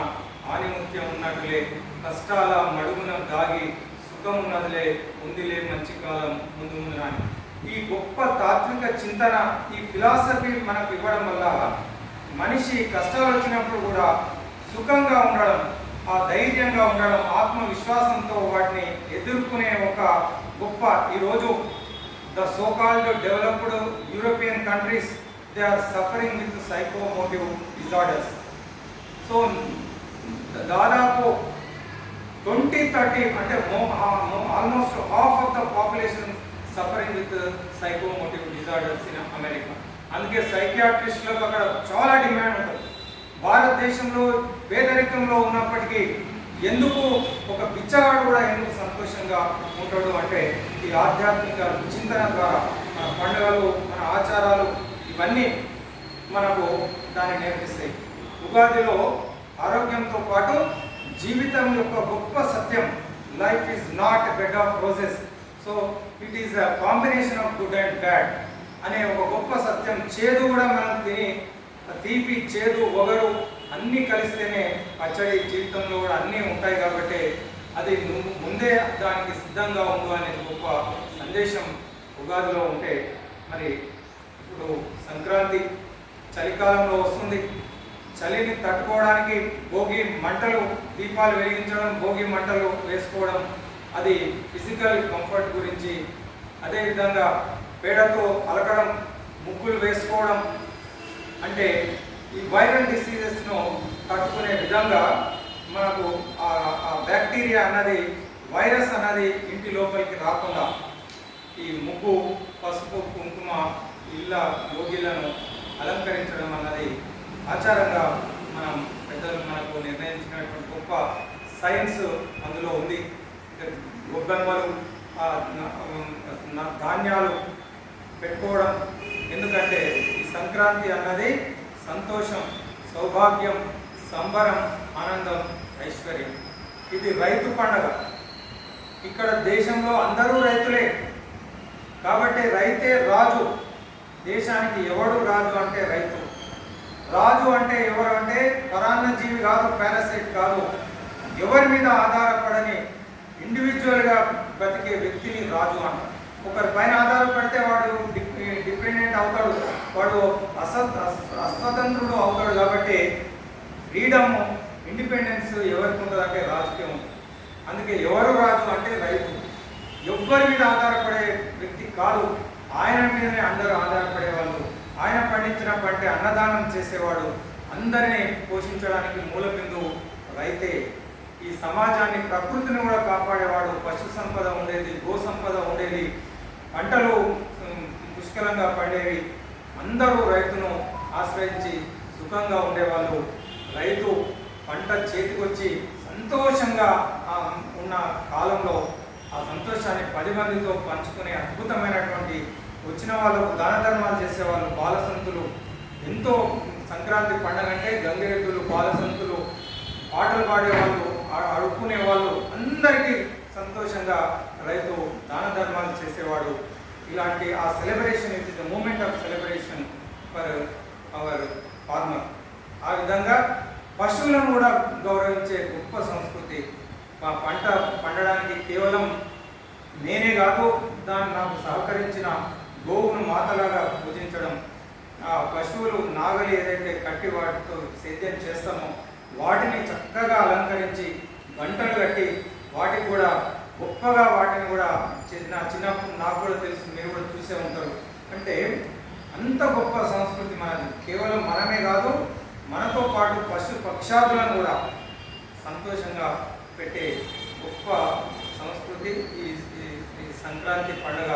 ఆనిముత్యం ఉన్నట్లే, కష్టాల మడుగున దాగి సుఖమున్నదిలే, ఉందిలే మంచి కాలం ముందు ముందు అని. ఈ గొప్ప తాత్విక చింతన, ఈ ఫిలాసఫీ మనకు ఇవ్వడం వల్ల మనిషి కష్టాలు వచ్చినప్పుడు కూడా సుఖంగా ఉండడం, ఆ ధైర్యంగా ఉండడం, ఆత్మవిశ్వాసంతో వాటిని ఎదుర్కొనే ఒక గొప్ప. ఈరోజు the so called developed European countries they are suffering with psychomotive disorders. So దాదాపు 2030 అంటే almost half of the population suffering with psychomotive disorders in America. అందుకే సైకియాట్రిస్టులకు అక్కడ చాలా డిమాండ్ ఉంటుంది. భారతదేశంలో పేదరికంలో ఉన్నప్పటికీ ఎందుకు ఒక బిచ్చగాడు కూడా ఎందుకు సంతోషంగా ఉంటాడు అంటే ఈ ఆధ్యాత్మిక చింతన ద్వారా మన పండుగలు, మన ఆచారాలు ఇవన్నీ మనకు దాన్ని నేర్పిస్తాయి. ఉగాదిలో ఆరోగ్యంతో పాటు జీవితం యొక్క గొప్ప సత్యం, life is not bed of roses, so it is a combination of good and bad అనే ఒక గొప్ప సత్యం. చేదు కూడా మనం తిని, తీపి, చేదు, ఒగరు అన్నీ కలిస్తేనే పచ్చడి. జీవితంలో కూడా అన్నీ ఉంటాయి కాబట్టి అది ముందే దానికి సిద్ధంగా ఉండు అనే గొప్ప సందేశం ఉగాదిలో ఉంటే. మరి ఇప్పుడు సంక్రాంతి చలికాలంలో వస్తుంది. చలిని తట్టుకోవడానికి భోగి మంటలు, దీపాలు వెలిగించడం, భోగి మంటలు వేసుకోవడం, అది ఫిజికల్ కంఫర్ట్ గురించి. అదేవిధంగా పేడతో అలకడం, ముగ్గులు వేసుకోవడం అంటే ఈ వైరల్ డిసీజెస్ను తట్టుకునే విధంగా మనకు ఆ బ్యాక్టీరియా అన్నది, వైరస్ అన్నది ఇంటి లోపలికి రాకుండా ఈ ముగ్గు, పసుపు, కుంకుమ, ఇళ్ళ యోగిలను అలంకరించడం అన్నది ఆచారంగా మనం పెద్దలు మనకు నిర్ణయించినటువంటి గొప్ప సైన్స్ అందులో ఉంది. గొబ్బెమ్మలు, ధాన్యాలు పెట్టుకోవడం. ఎందుకంటే ఈ సంక్రాంతి అన్నది సంతోషం, సౌభాగ్యం, సంబరం, ఆనందం, ఐశ్వర్యం. ఇది రైతు పండగ. ఇక్కడ దేశంలో అందరూ రైతులే కాబట్టి రైతే రాజు. దేశానికి ఎవడు రాజు అంటే రైతు. రాజు అంటే ఎవరు అంటే పరాన్న జీవి కాదు, పారాసైట్ కాదు, ఎవరి మీద ఆధారపడని ఇండివిజువల్గా బతికే వ్యక్తిని రాజు అంటారు. ఒకరి పైన ఆధారపడితే వాడు డిపెండెంట్ అవుతాడు, వాడు అస్వతంత్రుడు అవుతాడు. కాబట్టి ఫ్రీడమ్, ఇండిపెండెన్స్ ఎవరికి ఉంటుంది అంటే రాజుకే ఉంటుంది. అందుకే ఎవరు రాజు అంటే రైతు. ఎవ్వరి మీద ఆధారపడే వ్యక్తి కాదు, ఆయన మీదనే అందరూ ఆధారపడేవాళ్ళు. ఆయన పండించిన పంటే అన్నదానం చేసేవాడు, అందరినీ పోషించడానికి మూల బిందువు రైతే. ఈ సమాజాన్ని, ప్రకృతిని కూడా కాపాడేవాడు. పశు సంపద ఉండేది, గో సంపద ఉండేది, పంటలు పుష్కలంగా పండేవి. అందరూ రైతును ఆశ్రయించి సుఖంగా ఉండేవాళ్ళు. రైతు పంట చేతికొచ్చి సంతోషంగా ఉన్న కాలంలో ఆ సంతోషాన్ని 10 మందితో పంచుకునే అద్భుతమైనటువంటి, వచ్చిన వాళ్ళకు దాన ధర్మాలు చేసేవాళ్ళు, బాలసంతులు. ఎంతో సంక్రాంతి పండుగ అంటే గంగిరెద్దులు, బాలసంతులు, పాటలు పాడేవాళ్ళు, అడుక్కునే వాళ్ళు, అందరికీ సంతోషంగా రైతు దాన ధర్మాలు చేసేవాడు. ఇలాంటి ఆ celebration, it is the moment of celebration for our farmer. ఆ విధంగా పశువులను కూడా గౌరవించే గొప్ప సంస్కృతి. ఆ పంట పండడానికి కేవలం నేనే కాదు, దాన్ని నాకు సహకరించిన గోవును మాతలాగా పూజించడం. ఆ పశువులు, నాగలి ఏదైతే కట్టి వాటితో సేద్యం చేస్తామో వాటిని చక్కగా అలంకరించి గంటలు కట్టి వాటికి కూడా గొప్పగా వాటిని కూడా చిన్నప్పుడు నాకు కూడా తెలుసు, మీరు కూడా చూసే ఉంటారు. అంటే అంత గొప్ప సంస్కృతి మనది. కేవలం మనమే కాదు, మనతో పాటు పశు పక్షాదులను కూడా సంతోషంగా పెట్టే గొప్ప సంస్కృతి ఈ సంక్రాంతి పండుగ.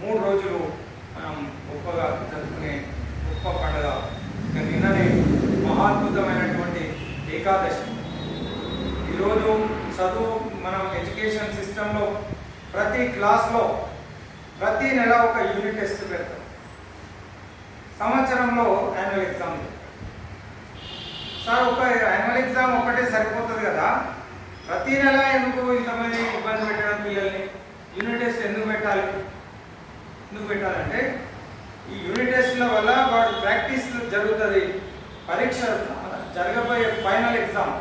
3 రోజులు మనం గొప్పగా జరుపుకునే గొప్ప పండుగ. ఇక నిన్ననే మహాద్భుతమైనటువంటి ఏకాదశి. ఈరోజు చదువు మనం ఎడ్యుకేషన్ సిస్టంలో ప్రతి క్లాస్లో ప్రతి నెల ఒక యూనిట్ టెస్ట్ పెడతాం. సంవత్సరంలో యాన్యువల్ ఎగ్జామ్. సార్, ఒక యాన్యువల్ ఎగ్జామ్ ఒకటే సరిపోతుంది కదా, ప్రతి నెల ఎందుకు ఇంతమంది ఇబ్బంది పెట్టడం పిల్లల్ని? యూనిట్ టెస్ట్ ఎందుకు పెట్టాలంటే ఈ యూనిట్ టెస్ట్ల వల్ల వాడు ప్రాక్టీస్ జరుగుతుంది. పరీక్ష జరగబోయే ఫైనల్ ఎగ్జామ్,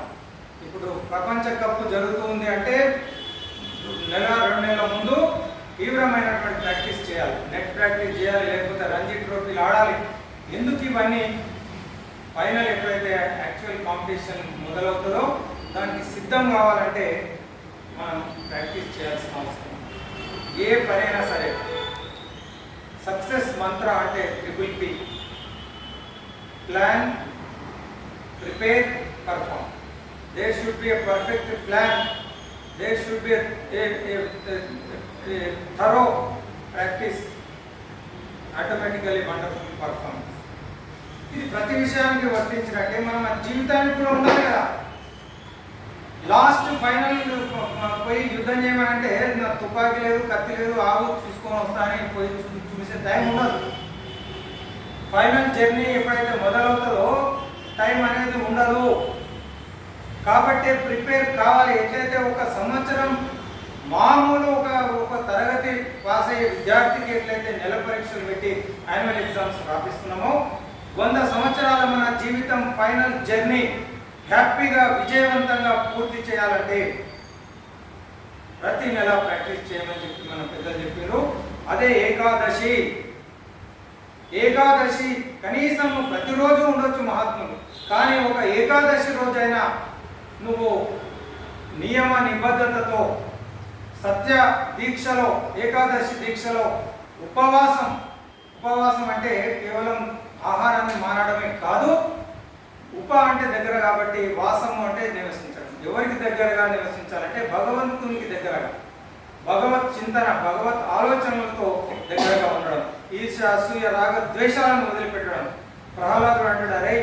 ఇప్పుడు ప్రపంచ కప్ జరుగుతుంది అంటే 1-2 నెలల ముందు తీవ్రమైనటువంటి ప్రాక్టీస్ చేయాలి, నెట్ ప్రాక్టీస్ చేయాలి, లేకపోతే రంజీ ట్రోఫీలు ఆడాలి. ఎందుకు ఇవన్నీ? ఫైనల్ ఎప్పుడైతే యాక్చువల్ కాంపిటీషన్ మొదలవుతుందో దానికి సిద్ధం కావాలంటే మనం ప్రాక్టీస్ చేయాల్సిన అవసరం. ఏ పనైనా సరే సక్సెస్ మంత్ర అంటే TPP, plan, prepare, perform. There should be a perfect plan. There should be a thorough practice. Automatically wonderful performance. ఇది ప్రతి విషయానికి వర్తించినట్టే మనం జీవితానికి కూడా ఉండాలి కదా. లాస్ట్ ఫైనల్ పోయి యుద్ధం చేయమంటే నా తుపాకీ లేదు, కత్తి లేదు, ఆవు చూసుకొని వస్తానని పోయి చూసే టైం ఉండదు. ఫైనల్ జర్నీ ఎప్పుడైతే మొదలవుతుందో టైం అనేది ఉండదు. కాబట్టి ప్రిపేర్ కావాలి. ఎట్లయితే ఒక సంవత్సరం మామూలు ఒక తరగతి పాస్ అయ్యే విద్యార్థికి ఎట్లయితే నెల పరీక్షలు పెట్టి యాన్యువల్ ఎగ్జామ్స్ రాపిస్తున్నామో, 100 సంవత్సరాల మన జీవితం ఫైనల్ జర్నీ హ్యాపీగా విజయవంతంగా పూర్తి చేయాలంటే ప్రతి నెల ప్రాక్టీస్ చేయమని చెప్పి మన పెద్దలు చెప్పారు. అదే ఏకాదశి. ఏకాదశి కనీసం ప్రతిరోజు ఉండొచ్చు మహాత్ములు, కానీ ఒక ఏకాదశి రోజైనా నువ్వు నియమ నిబద్ధతతో సత్య దీక్షలో, ఏకాదశి దీక్షలో ఉపవాసం అంటే కేవలం ఆహారాన్ని మానడమే కాదు. అంటే దగ్గర కాబట్టి, వాసము అంటే నివసించడం. ఎవరికి దగ్గరగా నివసించాలంటే భగవంతునికి దగ్గరగా, భగవత్ చింతన, భగవత్ ఆలోచనలతో దగ్గరగా ఉండడం. ఈర్ష, అసూయ, రాగ ద్వేషాలను వదిలిపెట్టడం. ప్రహ్లాదుడు అంటాడు, అరే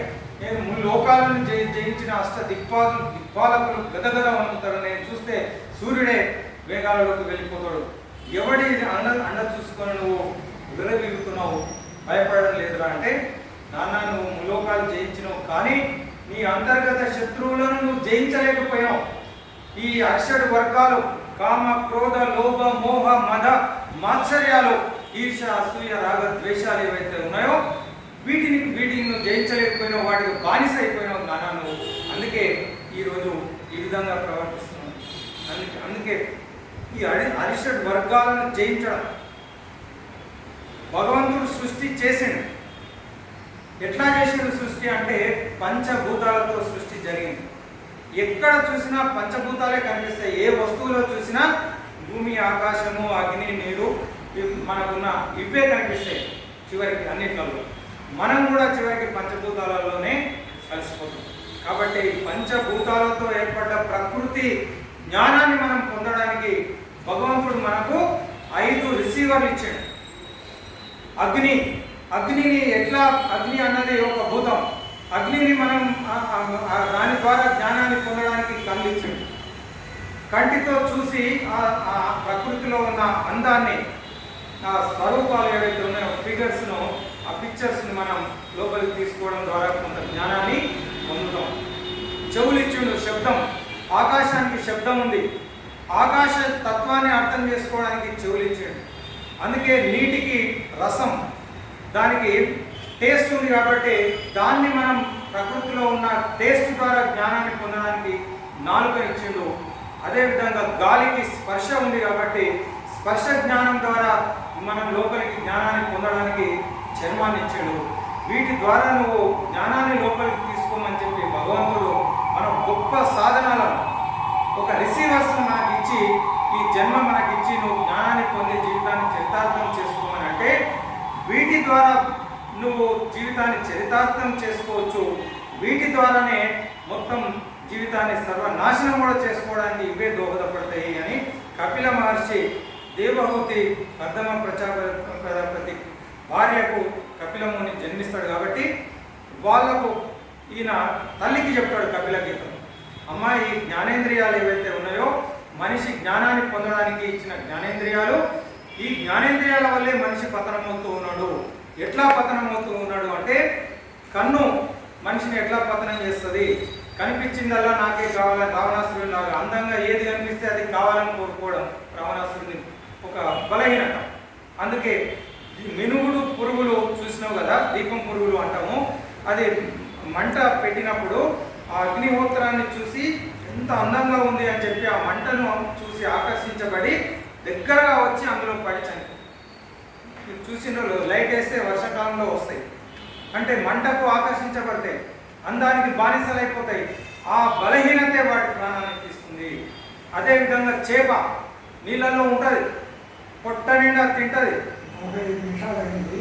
నేను 3 లోకాలను జయించిన దిక్పాలకులు గదగద వణుకుతాడు, నేను చూస్తే సూర్యుడే వేగాలలోకి వెళ్ళిపోతాడు. ఎవడి అండ చూసుకొని నువ్వు విరవీగుతున్నావు, భయపడడం లేదురా అంటే, నాన్న నువ్వు 3 లోకాలు జయించినావు, కానీ నీ అంతర్గత శత్రువులను నువ్వు జయించలేకపోయావు. ఈ అర్షడ్ వర్గాలు కామ, క్రోధ, లోభ, మోహ, మద, మాత్సర్యాలు, ఈర్ష, అసూయ, రాగ ద్వేషాలు ఏవైతే ఉన్నాయో వీటిని నువ్వు జయించలేకపోయినావు, వాటికి బానిస అయిపోయినావు నాన్న నువ్వు. అందుకే ఈరోజు ఈ విధంగా ప్రవర్తిస్తున్నావు. అందుకే ఈ అరిషడ్ వర్గాలను జయించడం. భగవంతుడు సృష్టి చేసిండు. ఎట్లా చేసిండు సృష్టి అంటే పంచభూతాలతో సృష్టి జరిగింది. ఎక్కడ చూసినా పంచభూతాలే కనిపిస్తాయి. ఏ వస్తువులో చూసినా భూమి, ఆకాశము, అగ్ని, నీరు మనకున్న ఇవే కనిపిస్తాయి. చివరికి అన్నిట్లలో మనం కూడా చివరికి పంచభూతాలలోనే కలిసిపోతాం. కాబట్టి పంచభూతాలతో ఏర్పడ్డ ప్రకృతి జ్ఞానాన్ని మనం పొందడానికి భగవంతుడు మనకు 5 రిసీవర్లు ఇచ్చాడు. అగ్నిని ఎట్లా, అగ్ని అన్నది ఒక భూతం. అగ్నిని మనం దాని ద్వారా జ్ఞానాన్ని పొందడానికి కళ్ళు ఇచ్చాడు. కంటితో చూసి ఆ ప్రకృతిలో ఉన్న అందాన్ని, ఆ స్వరూపాలు ఏవైతే ఉన్నాయో ఫిగర్స్ను, ఆ పిక్చర్స్ని మనం లోపలికి తీసుకోవడం ద్వారా కొంత జ్ఞానాన్ని పొందుతాం. చెవులు ఇచ్చిండు, శబ్దం. ఆకాశానికి శబ్దం ఉంది. ఆకాశ తత్వాన్ని అర్థం చేసుకోవడానికి చెవులు ఇచ్చిండు. అందుకే నీటికి రసం, దానికి టేస్ట్ ఉంది కాబట్టి దాన్ని మనం ప్రకృతిలో ఉన్న టేస్ట్ ద్వారా జ్ఞానాన్ని పొందడానికి నాలుక ఇచ్చిండు. అదేవిధంగా గాలికి స్పర్శ ఉంది కాబట్టి స్పర్శ జ్ఞానం ద్వారా మనం లోపలికి జ్ఞానాన్ని పొందడానికి చర్మాన్ని ఇచ్చాడు. వీటి ద్వారా నువ్వు జ్ఞానాన్ని లోపలికి తీసుకోమని చెప్పి భగవంతుడు మన గొప్ప సాధనాలను ఒక రిసీవర్స్ మనకిచ్చి ఈ జన్మ మనకిచ్చి నువ్వు జ్ఞానాన్ని పొంది జీవితాన్ని చరితార్థం చేసుకోమని అంటే వీటి ద్వారా నువ్వు జీవితాన్ని చరితార్థం చేసుకోవచ్చు. వీటి ద్వారానే మొత్తం జీవితాన్ని సర్వనాశనం కూడా చేసుకోవడానికి ఇవే దోహదపడతాయి అని కపిల మహర్షి దేవహూతి అర్ధమ ప్రజాపతి భార్యకు కపిలముని జన్మిస్తాడు కాబట్టి వాళ్లకు ఈయన తల్లికి చెప్తాడు కపిల గీతం, అమ్మ ఈ జ్ఞానేంద్రియాలు ఏవైతే ఉన్నాయో మనిషి జ్ఞానాన్ని పొందడానికి ఇచ్చిన జ్ఞానేంద్రియాలు, ఈ జ్ఞానేంద్రియాల వల్లే మనిషి పతనమవుతూ ఉన్నాడు. ఎట్లా పతనమవుతూ ఉన్నాడు అంటే కన్ను మనిషిని ఎట్లా పతనం చేస్తుంది, కనిపించిందల్లా నాకే కావాలని రావణాసురుని లాగా అందంగా ఏది కనిపిస్తే అది కావాలని కోరుకోవడం రావణాసురుని ఒక బలహీనత. అందుకే మినుగుడు పురుగులు చూసినావు కదా, దీపం పురుగులు అంటాము, అది మంట పెట్టినప్పుడు ఆ అగ్నిహోత్రాన్ని చూసి ఎంత అందంగా ఉంది అని చెప్పి ఆ మంటను చూసి ఆకర్షించబడి దగ్గరగా వచ్చి అందులో పడి చనిపోయి చూసిన లైట్ వేస్తే వర్షాకాలంలో వస్తాయి అంటే మంటకు ఆకర్షించబడతాయి, అందానికి బానిసలైపోతాయి. ఆ బలహీనతే వాటి ప్రాణాన్ని తీస్తుంది. అదేవిధంగా చేప నీళ్ళల్లో ఉంటుంది, పొట్ట నిండా తింటుంది. 45 నిమిషాలు అయింది.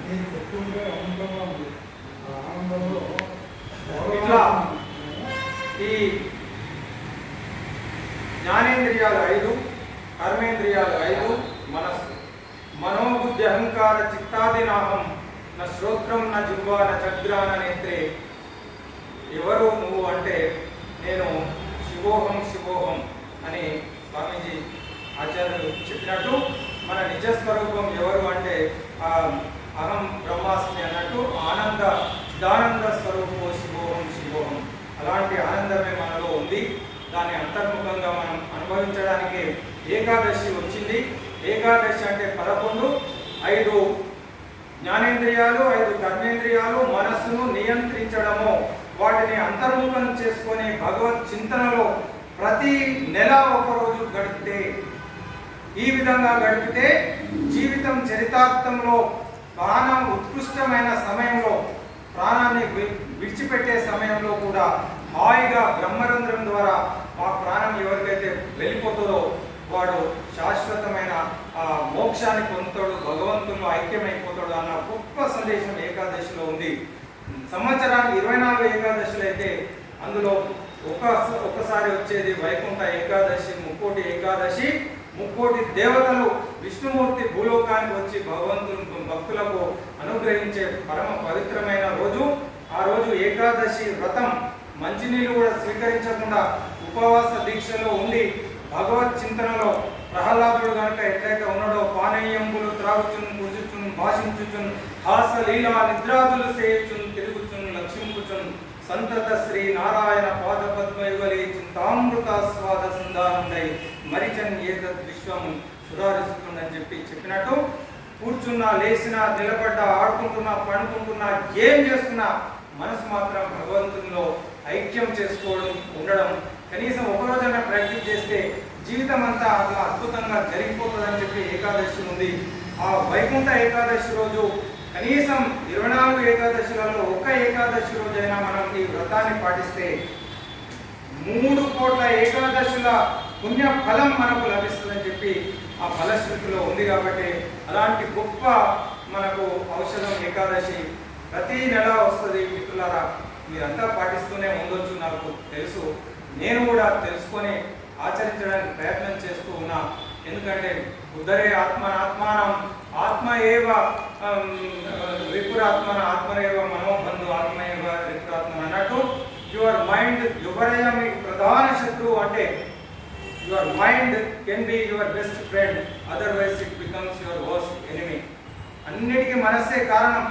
నేను చెప్తుంటే ఆనందంగా ఉంది. ఆనందంలో ఇట్లా ఈ జ్ఞానేంద్రియాలు 5, కర్మేంద్రియాలు 5, మనస్సు, మనోబుద్ధి అహంకార చిత్తాది నాహం నా శ్రోత్రం నా జిహ్వ నా చగ్రాన నేత్రే. ఎవరు నువ్వు అంటే నేను శివోహం శివోహం అని స్వామీజీ ఆచార్యులు చెప్పినట్టు మన నిజస్వరూపం ఎవరు అంటే అహం బ్రహ్మాస్మి అన్నట్టు ఆనంద చిదానంద స్వరూపో శివోహం శివోహం. అలాంటి ఆనందమే మనలో ఉంది. దాన్ని అంతర్ముఖంగా మనం అనుభవించడానికి ఏకాదశి వచ్చింది. ఏకాదశి అంటే 11, 5 జ్ఞానేంద్రియాలు, 5 కర్మేంద్రియాలు, మనస్సును నియంత్రించడము, వాటిని అంతర్ముఖం చేసుకొని భగవత్ చింతనలో ప్రతి నెల ఒకరోజు గడిపితే, ఈ విధంగా గడిపితే జీవితం చరితార్థంలో ప్రాణం ఉత్కృష్టమైన సమయంలో, ప్రాణాన్ని విడిచిపెట్టే సమయంలో కూడా హాయిగా బ్రహ్మరంధ్రం ద్వారా ఆ ప్రాణం ఎవరికైతే వెళ్ళిపోతుందో వాడు శాశ్వతమైన మోక్షాన్ని పొందుతాడు, భగవంతునిలో ఐక్యమైపోతాడు అన్న గొప్ప సందేశం ఏకాదశిలో ఉంది. సంవత్సరానికి 24 ఏకాదశులు అయితే అందులో ఒకసారి వచ్చేది వైకుంఠ ఏకాదశి, ముక్కోటి ఏకాదశి. ముక్కోటి దేవతలు విష్ణుమూర్తి భూలోకానికి వచ్చి భగవంతుని భక్తులకు అనుగ్రహించే పరమ పవిత్రమైన రోజు. ఆ రోజు ఏకాదశి వ్రతం, మంచినీళ్ళు కూడా స్వీకరించకుండా ఉపవాస దీక్షలో ఉండి భగవత్ చింతనలో ప్రహ్లాదుడు కనుక ఎట్లయితే ఉన్నాడో పానీయంబులు త్రాగుచును, పుజుచును, భాషించుచును, హాసలీలా నిద్రాదులు సేయుచును, తిరుగుచును, లక్ష్మింపుచును, సంతత శ్రీ నారాయణ పాద పద్మయుగలి చింతామృత స్వాద సంధానుడై మరిచన్ ఏతద్ విశ్వం సుధారిస్తుందని చెప్పినట్టు కూర్చున్నా, లేచినా, నిలబడ్డా, ఆడుకుంటున్నా, పండుకుంటున్నా, ఏం చేస్తున్నా మనసు మాత్రం భగవంతునిలో ఐక్యం చేసుకోవడం ఉండడం. కనీసం ఒకరోజైనా ప్రాక్టీస్ చేస్తే జీవితం అంతా అట్లా అద్భుతంగా జరిగిపోతుందని చెప్పి ఏకాదశి ఉంది. ఆ వైకుంఠ ఏకాదశి రోజు కనీసం 24 ఏకాదశులలో ఒక ఏకాదశి రోజైనా మనం ఈ వ్రతాన్ని పాటిస్తే 3 కోట్ల ఏకాదశుల పుణ్య ఫలం మనకు లభిస్తుందని చెప్పి ఆ ఫలశ్రుతిలో ఉంది. కాబట్టి అలాంటి గొప్ప మనకు ఔషధం ఏకాదశి ప్రతి నెల వస్తుంది. మిత్రులారా, మీరంతా పాటిస్తూనే ఉండొచ్చు, నాకు తెలుసు. నేను కూడా తెలుసుకొని ఆచరించడానికి ప్రయత్నం చేస్తూ ఉన్నా. ఎందుకంటే ఉదరే ఆత్మానం ఆత్మ ఏవ రిపురాత్మన ఆత్మరేవ మనోబంధు ఆత్మ ఏవ రిపురాత్మన అన్నట్టు యువర్ మైండ్ యువరయ మీ ప్రధాన శత్రువు. అంటే your mind can be your best friend, otherwise it becomes your worst enemy. అన్నిటికీ మనస్సే కారణం,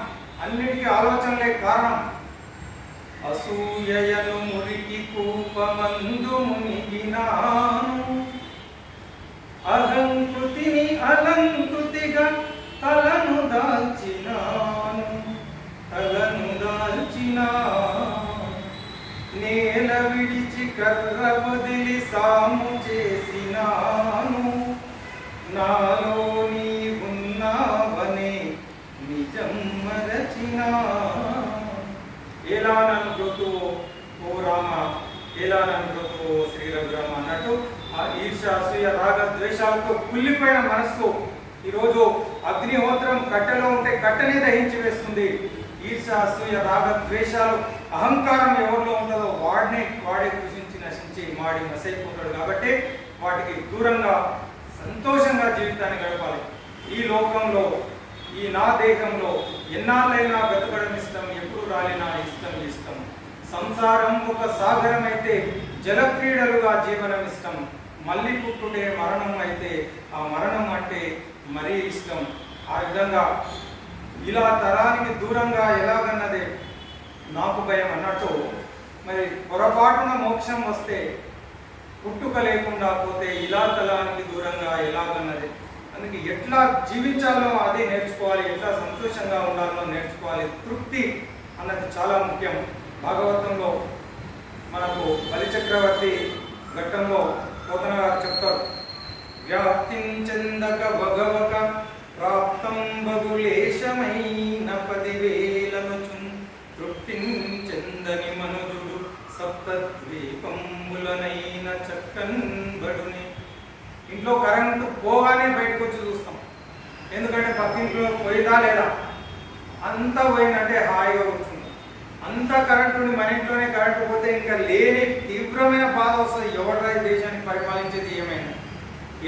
అన్నిటికీ ఆలోచనలే కారణం. అసూయను మురికి కూపమందు మునిగినాను, అహంకృతిని అలంకృతిగా తలను దాల్చినాను, నేల విడిచి కర్ర వదిలి సాము చేసినాను, నాలో నీ ఉన్నావనే నిజం మరచినా. ఎలా ఏలానను బ్రతువు ఓ రామ, ఏలానను బ్రతువు ఓ శ్రీ రఘురామ అన్నట్టు ఆ ఈర్ష అసూయ రాగ ద్వేషాలతో కుళ్ళిపోయిన మనస్సు ఈరోజు అగ్నిహోత్రం కట్టెలో ఉంటే కట్టెనే దహించి వేస్తుంది. ఈర్ష అసూయ రాగ ద్వేషాలు అహంకారం ఎవరిలో ఉంటుందో వాడే కృషించి నశించి మాడి మసైపోతాడు. కాబట్టి వాటికి దూరంగా సంతోషంగా జీవితాన్ని గడపాలి. ఈ లోకంలో ఈ నా దేహంలో ఎన్నాళ్ళైనా బ్రతకడం ఇష్టం, ఎప్పుడు రాలినా ఇష్టం ఇష్టం. సంసారం ఒక సాగరం అయితే జలక్రీడలుగా జీవనం ఇష్టం. మళ్ళీ పుట్టుడే మరణం అయితే ఆ మరణం అంటే మరీ ఇష్టం. ఆ విధంగా ఇలా తరానికి దూరంగా ఎలాగన్నదే నాకు భయం అన్నట్టు మరి పొరపాటున మోక్షం వస్తే పుట్టుక లేకుండా పోతే ఇలా తలానికి దూరంగా ఎలాగన్నది. అందుకే ఎట్లా జీవించాలో అదే నేర్చుకోవాలి, ఎట్లా సంతోషంగా ఉండాలో నేర్చుకోవాలి. తృప్తి అన్నది చాలా ముఖ్యం. భాగవతంలో మనకు బలిచక్రవర్తి ఘట్టంలో పోతన గారు చెప్తారు, వ్యాప్తించందక భగవక ప్రాప్తం బగులేశమైన 10,000 తృప్తించందని మనుజుడు సప్తద్వీపంబులనైన చక్కన్బడుని. ఇంట్లో కరెంటు పోగానే బయటకు వచ్చి చూస్తాం. ఎందుకంటే పక్కింట్లో పోయిదా లేదా, అంతా పోయిందంటే హాయిగా కూర్చుంది. అంతా కరెంటు మన ఇంట్లోనే కరెంటు పోతే ఇంకా లేని తీవ్రమైన బాధ వస్తుంది. ఎవడరా దేశాన్ని పరిపాలించేది ఏమైనా.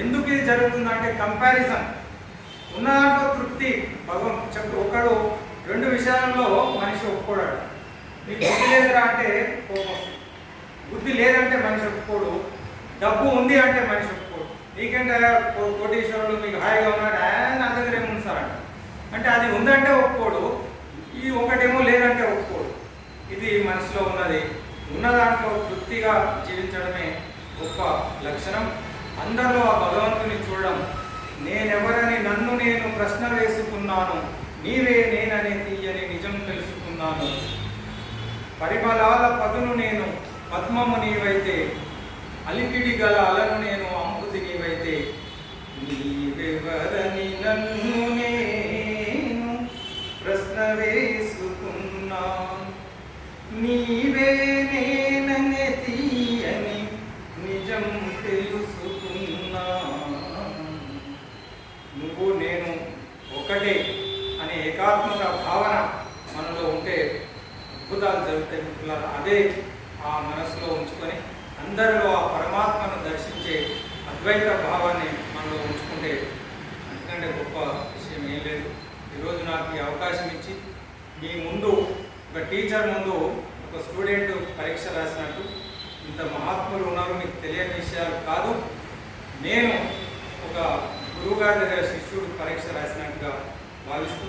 ఎందుకు ఇది జరుగుతుందంటే కంపారిజన్. ఉన్న దాంట్లో తృప్తి. భగవంతుడు చెప్పు, ఒకడు 2 విషయాల్లో మనిషి ఒప్పుకోడాడు. నీకు బుద్ధి లేదురా అంటే కోపం వస్తుంది, బుద్ధి లేదంటే మనిషి ఒప్పుకోడు, డబ్బు ఉంది అంటే మనిషి ఒప్పుకోడు. నీకంటే కోటీశ్వరుడు మీకు హాయిగా ఉన్నాడు, నా దగ్గర ఏముంటారంట అంటే అది ఉందంటే ఒప్పుకోడు, ఈ ఒకటేమో లేదంటే ఒప్పుకోడు. ఇది మనసులో ఉన్నది. ఉన్న దాంట్లో తృప్తిగా జీవించడమే గొప్ప లక్షణం. అందరిలో ఆ భగవంతుని చూడడం. నేనెవరని నన్ను నేను ప్రశ్న వేసుకున్నాను, నీవే నేననే తీయని నిజం తెలుసుకున్నాను. పరిమళాల పదును నేను పద్మము నీవైతే, అలికిడి గల అలను నేను అమృతి నీవైతే. నీవెవరని నన్ను నేను ప్రశ్న వేసుకున్నాను, నీవే నేననే తీయని నిజం తెలుసుకున్నా. నువ్వు నేను ఒకటే అనే ఏకాత్మక భావన మనలో ఉంటే అద్భుతాలు జరుగుతాయి మిత్రులారా. అదే ఆ మనసులో ఉంచుకొని అందరిలో ఆ పరమాత్మను దర్శించే అద్వైత భావాన్ని మనలో ఉంచుకుంటే అందుకంటే గొప్ప విషయం ఏం లేదు. ఈరోజు నాకు ఈ అవకాశం ఇచ్చి మీ ముందు ఒక టీచర్ ముందు ఒక స్టూడెంట్ పరీక్ష రాసినట్టు ఇంత మహాత్ములు ఉన్నారు, మీకు తెలియని విషయాలు కాదు. నేను ఒక గురువుగారి దగ్గర శిష్యుడు పరీక్ష రాసినట్టుగా భావిస్తూ,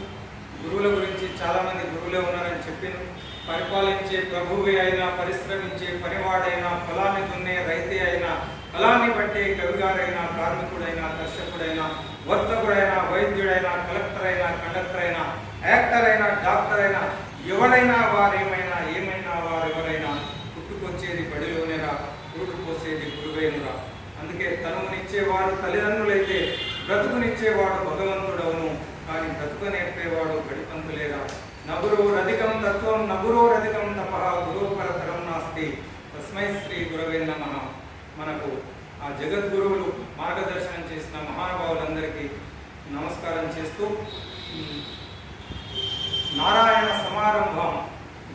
గురువుల గురించి చాలామంది గురువులే ఉన్నారని చెప్పాను. పరిపాలించే ప్రభువే అయినా, పరిశ్రమించే పనివాడైనా, ఫలాన్ని దున్నే రైతే అయినా, ఫలాన్ని బట్టే కవిగారైనా, కార్మికుడైనా, కర్షకుడైనా, వర్తకుడైనా, వైద్యుడైనా, కలెక్టర్ అయినా, కండక్టర్ అయినా, యాక్టర్ అయినా, డాక్టర్ అయినా, ఎవరైనా వారేమైనా, ఏమైనా వారెవరైనా పుట్టుకొచ్చేది బడిలోనేరా, పురుడు పోసేది గురువేనురా. అందుకే తనువునిచ్చేవాడు తల్లిదండ్రులైతే బ్రతుకునిచ్చేవాడు భగవంతుడవును, కానీ బ్రతుకు నేర్పేవాడు గడిపంతులేరా. నగురోరధికం తత్వం నగురోరధికం తపః గురోపరతరం నాస్తి తస్మై శ్రీ గురవే నమః. మనకు ఆ జగద్గురువులు మార్గదర్శనం చేసిన మహానుభావులందరికీ నమస్కారం చేస్తూ, నారాయణ సమారంభం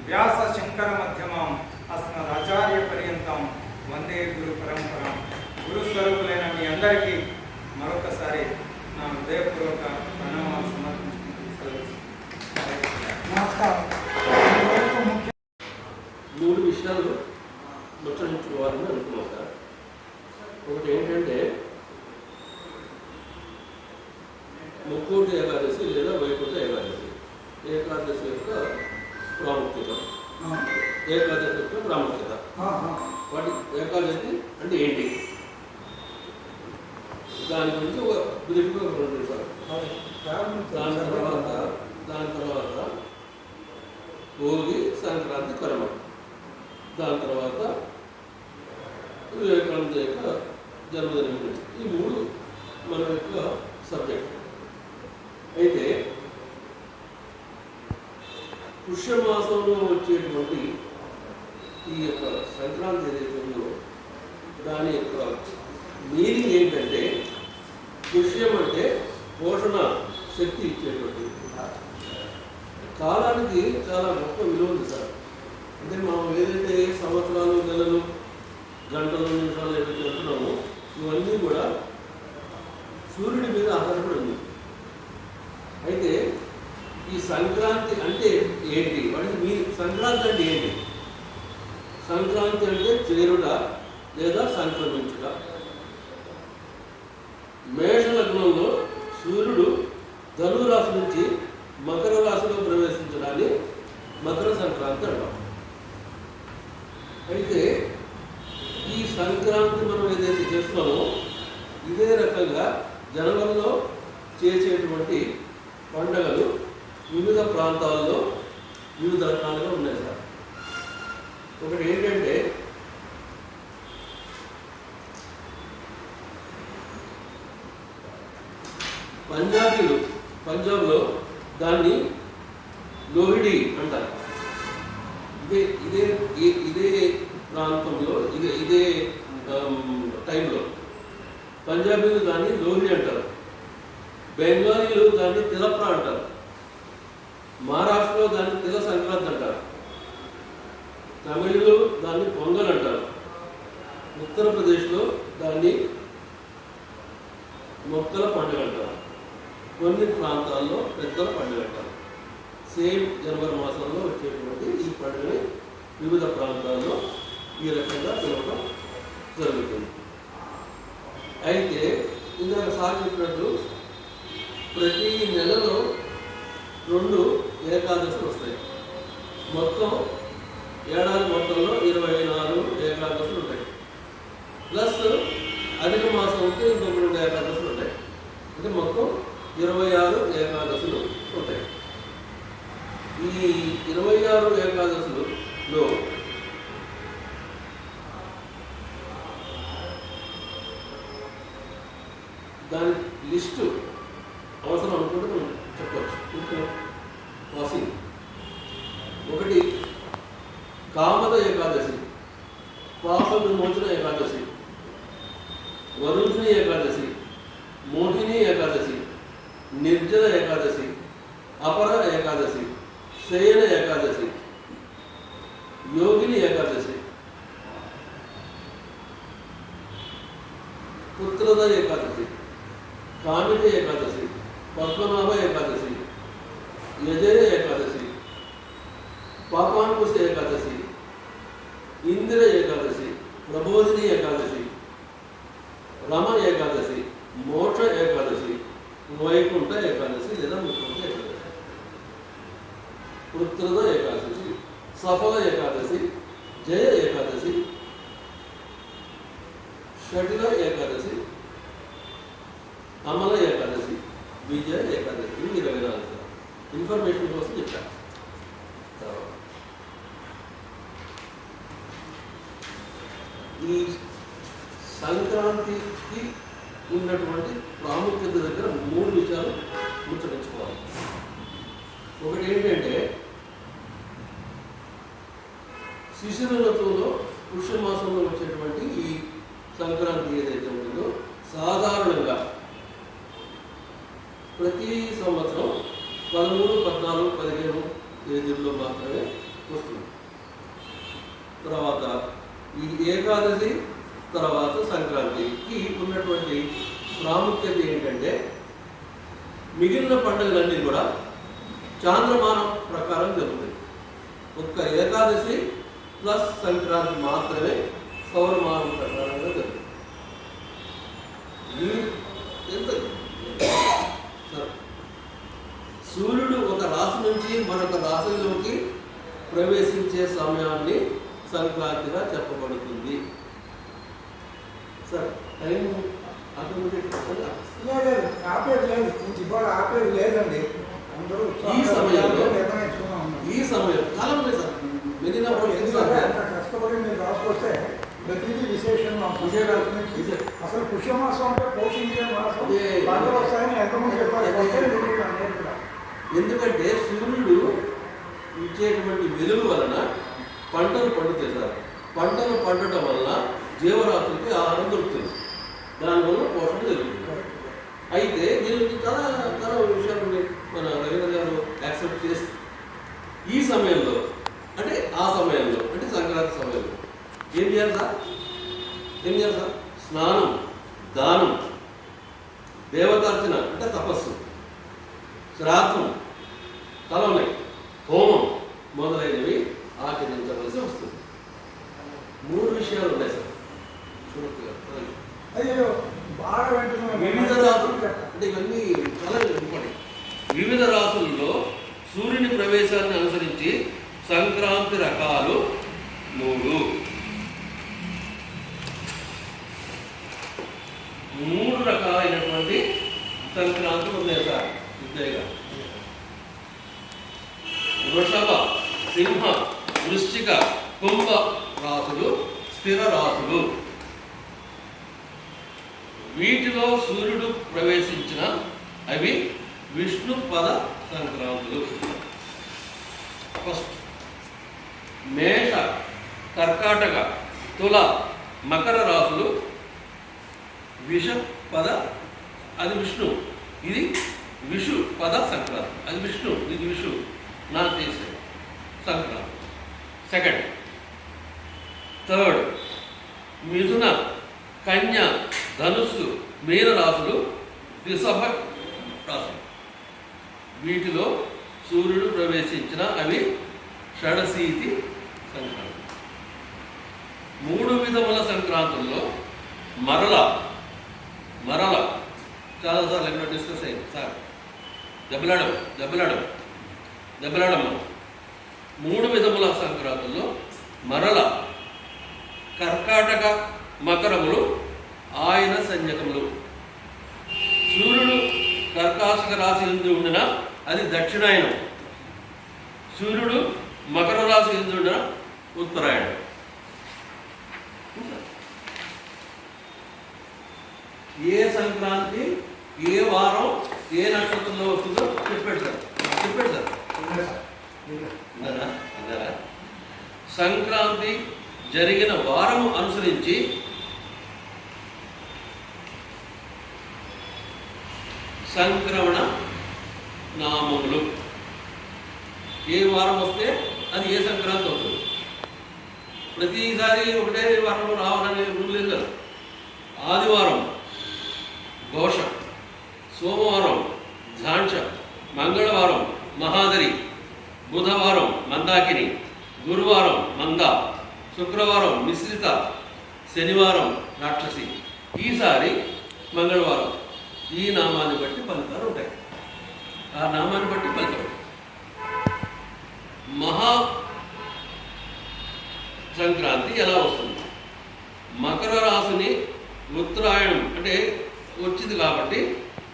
వ్యాస శంకర మధ్యమాం అస్మదాచార్య పర్యంతం వందే గురు పరంపరం. గురుస్వరూపులైన మీ అందరికీ మరొకసారి నా హృదయపూర్వక ప్రణామాలు సమర్పించుకుంటూ నమస్కారం. 3 విషయాలు ముచ్చరించుకోవాలని అనుకున్నాం సార్. ఒకటి ఏంటంటే ముక్కోటి ఏకాదశి లేదా వైకుంఠ ఏకాదశి. ఏకాదశి యొక్క ప్రాముఖ్యత, ఏకాదశి యొక్క ప్రాముఖ్యత, వాటి ఏకాదశి అంటే ఏంటి, దాని గురించి ఒక బ్రీఫ్గా 2 నిమిషాలు. దాని తర్వాత భోగి, సంక్రాంతి, కర్మ, దాని తర్వాత వివేకానంద యొక్క జన్మదినం గురించి. ఈ 3 మన యొక్క సబ్జెక్ట్. అయితే పుష్యమాసంలో వచ్చేటువంటి ఈ యొక్క సంక్రాంతి ఏదైతే ఉందో దాని యొక్క మీనింగ్ ఏంటంటే పుష్యం అంటే పోషణ శక్తి ఇచ్చేటువంటి కాలానికి చాలా గొప్ప విలువ ఉంది సార్. అంటే మనం ఏదైతే సంవత్సరాలు నెలలు గంటలు నిమిషాలు ఏదైతే అంటున్నామో ఇవన్నీ కూడా సూర్యుడి మీద ఆధారపడి ఉంది. అయితే ఈ సంక్రాంతి అంటే ఏంటి? వాటికి మీ సంక్రాంతి అంటే ఏంటి? సంక్రాంతి అంటే చేరుట లేదా సంక్రమించుట. మేష లగ్నంలో సూర్యుడు ధనువు రాశి నుంచి మకర రాశిలో ప్రవేశించడాన్ని మకర సంక్రాంతి అంటాం. అయితే ఈ సంక్రాంతి మనం ఏదైతే చేస్తున్నామో ఇదే రకంగా జనవరిలో చేసేటువంటి పండుగలు వివిధ ప్రాంతాల్లో వివిధ రకాలుగా ఉన్నాయి సార్. ఒకటి ఏంటంటే పంజాబ్లో దాన్ని లోహిడి అంటారు. ఇదే ప్రాంతంలో ఇదే టైంలో పంజాబీలు దాన్ని లోహిడి అంటారు. బెంగాలీలు దాన్ని తిలప్రా అంటారు. మహారాష్ట్రలో దాన్ని తిల సంక్రాంతి అంటారు. తమిళలో దాన్ని పొంగల్ అంటారు. ఉత్తరప్రదేశ్లో దాన్ని మొక్కల పండుగ అంటారు. కొన్ని ప్రాంతాల్లో పెద్దల పండుగ అంటారు. సేమ్ జనవరి మాసంలో వచ్చేటువంటి ఈ పండుగని వివిధ ప్రాంతాల్లో ఈ రకంగా పిలవడం జరుగుతుంది. అయితే ఇందాక సార్ చెప్పినట్టు ప్రతి నెలలో 2 ఏకాదశులు వస్తాయి. మొత్తం ఏడాది మొత్తంలో 24 ఏకాదశులు ఉంటాయి. ప్లస్ అధిక మాసం ఉంటే ఇంకొక 2 ఏకాదశులు ఉంటాయి. అంటే మొత్తం 26 ఏకాదశులు ఉంటాయి. ఈ 26 ఏకాదశులలో దాని లిస్టు అవసరం అనుకుంటే మనం చెప్పవచ్చు. వాసింగ్ ఒకటి కామద ఏకాదశి, పాప విమోచన ఏకాదశి, వరుణిని ఏకాదశి, మోహిని ఏకాదశి, నిర్జల ఏకాదశి, అపర ఏకాదశి, శయన ఏకాదశి, యోగిని ఏకాదశి, పుత్రద ఏకాదశి, కామిక ఏకాదశి, పద్మనాభ ఏకాదశి, యజయ ఏకాదశి, పాపాంకుశ ఏకాదశి, ఇందిర ఏకాదశి, ప్రబోధిని ఏకాదశి, రమ ఏకాదశి, మోక్ష ఏకాదశి, వైకుంఠ ఏకాదశి లేదా ముకుంఠ ఏకాదశి, పుత్రద ఏకాదశి, సఫల ఏకాదశి, జయ ఏకాదశి, షటిల ఏకాదశి, అమల ఏకాదశి, విజయ ఏకాదశి. ఇవి 24 ఇన్ఫర్మేషన్ కోసం చెప్పాను. ఈ సంక్రాంతికి ఉన్నటువంటి ప్రాముఖ్యత దగ్గర 3 విషయాలు ముచ్చరించుకోవాలి. ఒకటి ఏంటంటే శిశిర ఋతువులో పుష్యమాసంలో వచ్చేటువంటి ఈ సంక్రాంతి ఏదైతే ఉంటుందో సాధారణంగా ప్రతి సంవత్సరం 13, 14, 15 తేదీల్లో మాత్రమే వస్తుంది. తర్వాత ఈ ఏకాదశి తర్వాత సంక్రాంతికి ఉన్నటువంటి ప్రాముఖ్యత ఏంటంటే మిగిలిన పండుగలన్నీ కూడా చాంద్రమానం ప్రకారం జరుగుతాయి. ఒక్క ఏకాదశి ప్లస్ సంక్రాంతి మాత్రమే సౌరమానం ప్రకారంగా జరుగుతుంది. సూర్యుడు ఒక రాశి నుంచి మరొక రాశిలోకి ప్రవేశించే సమయాన్ని సంక్రాంతిగా చెప్పబడుతుంది. సార్ టైం ఆపేది లేదు, ఇవాళ ఆపేది లేదండి. అందరూ ఈ సమయం చాలా ఉంది సార్. కష్టపడి మీరు రాసుకొస్తే ప్రతిదీ విశేషం. అసలు పుష్యమాసం అంటే పోషించే మాసం, పంటలు వస్తాయని ఎంతమంది చెప్పారు. ఎందుకంటే సూర్యుడు ఇచ్చేటువంటి వెలుగు వలన పంటలు పండుతాయి సార్. పంటలు పండటం వలన జీవరాశులకి ఆహారం దొరుకుతుంది, దానివల్ల పోషణ జరుగుతుంది. అయితే దీనికి చాలా చాలా విషయాలు మన రవీంద్ర గారు యాక్సెప్ట్ చేస్తారు. ఈ సమయంలో అంటే ఆ సమయంలో అంటే సంక్రాంతి సమయంలో ఏం చేయాలి సార్? స్నానం, దానం, దేవతార్చన అంటే తపస్సు, శ్రాద్ధం, తలవని, హోమం మొదలైనవి ఆచరించవలసి వస్తుంది. 3 విషయాలు ఉన్నాయి సార్. అయ్యో బాగా వెంటనే వివిధ రాసులు అంటే ఇవన్నీ చాలా ఇంపార్టెంట్. వివిధ రాసుల్లో సూర్యుని ప్రవేశాన్ని అనుసరించి సంక్రాంతి రకాలు 3. 3 రకాలైనటువంటి సంక్రాంతులు ఉన్నాయి సార్. విద్యగా వృషభ, సింహ, వృశ్చిక, కుంభ రాసులు స్థిర రాసులు. వీటిలో సూర్యుడు ప్రవేశించిన అవి విష్ణు పద సంక్రాంతులు. ఫస్ట్ మేష, కర్కాటక, తుల, మకర రాసులు విష పద, అది విష్ణు. ఇది విషు పద సంక్రాంతి, అది విష్ణు, ఇది విషు. నాకు తెలిసే సంక్రాంతి. సెకండ్. థర్డ్ మిథున, కన్య, ధనుస్సు, మీన రాసులు వృషభ రాసులు. వీటిలో సూర్యుడు ప్రవేశించిన అవి షడశీతి సంక్రాంతి. 3 విధముల సంక్రాంతుల్లో మరల చాలాసార్లు ఎక్కడ డిస్కస్ అయింది సార్. దెబ్బలాడమ్మ 3 విధముల సంక్రాంతుల్లో మరల, కర్కాటక, మకరములు ఆయన సంజ్ఞకములు. సూర్యుడు కర్కాటక రాశి ఎందు ఉండిన అది దక్షిణాయనం, సూర్యుడు మకర రాశి ఎందు ఉండిన ఉత్తరాయణం. ఏ సంక్రాంతి ఏ వారం ఏ నక్షత్రంలో వస్తుందో చెప్పాడు సార్. అన్నారా? సంక్రాంతి జరిగిన వారం అనుసరించి సంక్రమణ నామములు. ఏ వారం వస్తే అది ఏ సంక్రాంతి అవుతుంది. ప్రతిసారి ఒకటే వారంలో రావాలనే రూల్ లేదు కదా. ఆదివారం ఘోష, సోమవారం ఝాంస, మంగళవారం మహాదరి, బుధవారం మందాకిని, గురువారం మంద, శుక్రవారం మిశ్రిత, శనివారం రాక్షసి. ఈసారి మంగళవారం. ఈ నామాన్ని బట్టి ఫలితాలు ఉంటాయి. ఆ నామాన్ని బట్టి ఫలితాలు. మహా సంక్రాంతి ఎలా వస్తుంది? మకర రాశిని ఉత్తరాయణం అంటే వచ్చింది కాబట్టి,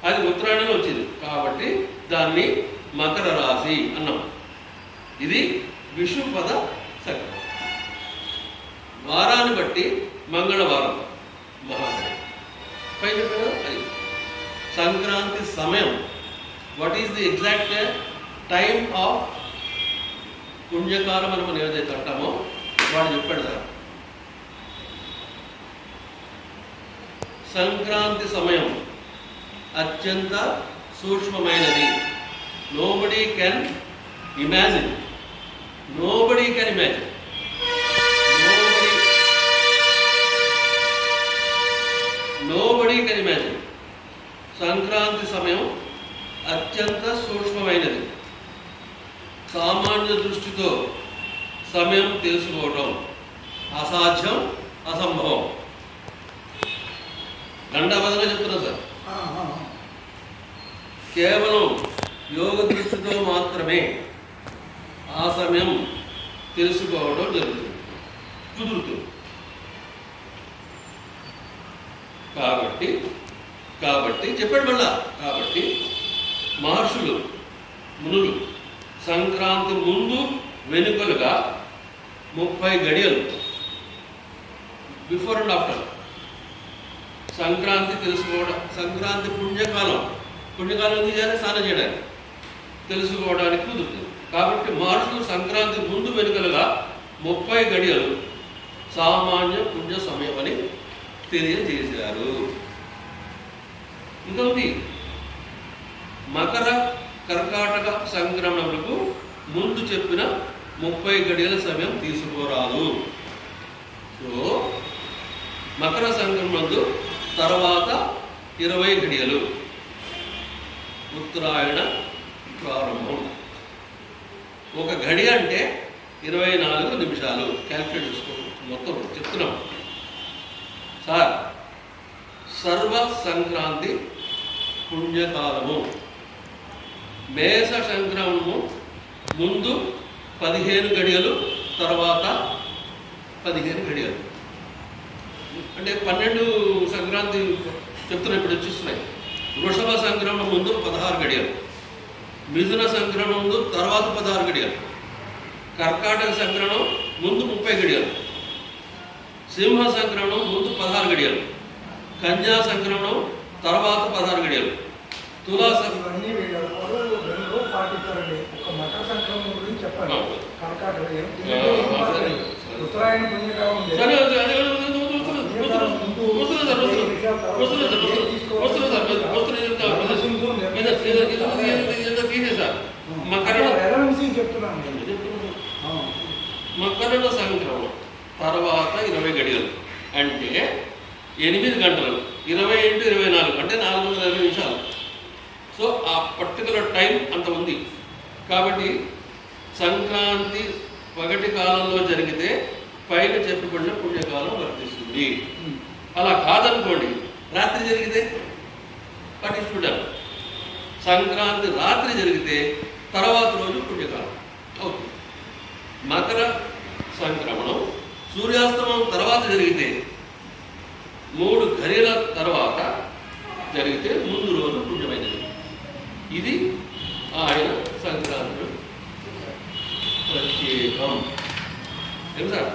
అది ఉత్తరాయణంలో వచ్చింది కాబట్టి దాన్ని మకర రాశి అన్నాం. ఇది విషుపద సంక్రాంతి. వారాన్ని బట్టి మంగళవారం మహాదరి. పైన అది సంక్రాంతి సమయం. What is the exact time of పుణ్యకాలం అని మనం ఏదైతే అంటామో వాడు చెప్పాడు సార్. సంక్రాంతి సమయం అత్యంత సూక్ష్మమైనది. Nobody can imagine. సంక్రాంతి సమయం అత్యంత సూక్ష్మమైనది. సామాన్య దృష్టితో సమయం తెలుసుకోవడం అసాధ్యం, అసంభవం. దండబద్ధంగా చెప్తున్నా సార్. కేవలం యోగ దృష్టితో మాత్రమే ఆ సమయం తెలుసుకోవడం కుదురుతుంది. కాబట్టి చెప్పాడు మళ్ళా. కాబట్టి మహర్షులు, మునులు సంక్రాంతి ముందు వెనుకలుగా 30 గడియలు బిఫోర్ అండ్ ఆఫ్టర్ సంక్రాంతి తెలుసుకోవడం. సంక్రాంతి పుణ్యకాలం ఎందుకు చేయాలి? స్నానం చేయడానికి తెలుసుకోవడానికి కుదురుతుంది. కాబట్టి మహర్షులు సంక్రాంతి ముందు వెనుకలుగా 30 గడియలు సామాన్య పుణ్య సమయం అని తెలియజేశారు. ఇంకా ఉంది, మకర కర్కాటక సంక్రమణకు ముందు చెప్పిన 30 గడియల సమయం తీసుకోరాదు. సో మకర సంక్రమణకు తర్వాత 20 గడియలు ఉత్తరాయణ ప్రారంభం. ఒక గడి అంటే 24 నిమిషాలు. క్యాల్కులేట్ చేసుకో, మొత్తం చెప్తున్నాం సార్. సర్వ సంక్రాంతి పుణ్యకాలము. మేష సంక్రమణము ముందు 15 గడియలు, తర్వాత 15 గడియలు. అంటే 12 సంక్రాంతి చెప్తున్నా, ఇప్పుడు వచ్చేస్తున్నాయి. వృషభ సంక్రమణం ముందు 16 గడియలు, మిథున సంక్రమణం ముందు తర్వాత 16 గడియలు, కర్కాటక సంక్రమణం ముందు 30 గడియలు, సింహ సంక్రమణం ముందు 16 గడియలు, కన్యా సంక్రమణం తర్వాత 16 గడియలు, తులా ఇవన్నీ వీళ్ళు పాటిస్తారండి. ఒక మకర సంక్రమణ గురించి చెప్పండి. కర్కాటక ఉత్తరాయణ పుణ్యకాలం చెప్తున్నాను. మకర సంక్రమణం తర్వాత 20 గడియలు అంటే 8 గంటలు, 20 × 24 అంటే 420 నిమిషాలు. సో ఆ పర్టికులర్ టైం అంత ఉంది. కాబట్టి సంక్రాంతి పగటి కాలంలో జరిగితే పైన చెప్పబడిన పుణ్యకాలం వర్తిస్తుంది. అలా కాదనుకోండి, రాత్రి జరిగితే పట్టించుకుంటారు. సంక్రాంతి రాత్రి జరిగితే తర్వాత రోజు పుణ్యకాలం అవుతుంది. మకర సంక్రమణం సూర్యాస్తమం తర్వాత జరిగితే 3 గడియల తర్వాత జరిగితే ముందు రోజు పుణ్యమైనది. ఇది ఆయన సంక్రాంతి ప్రత్యేకం. ఏం సార్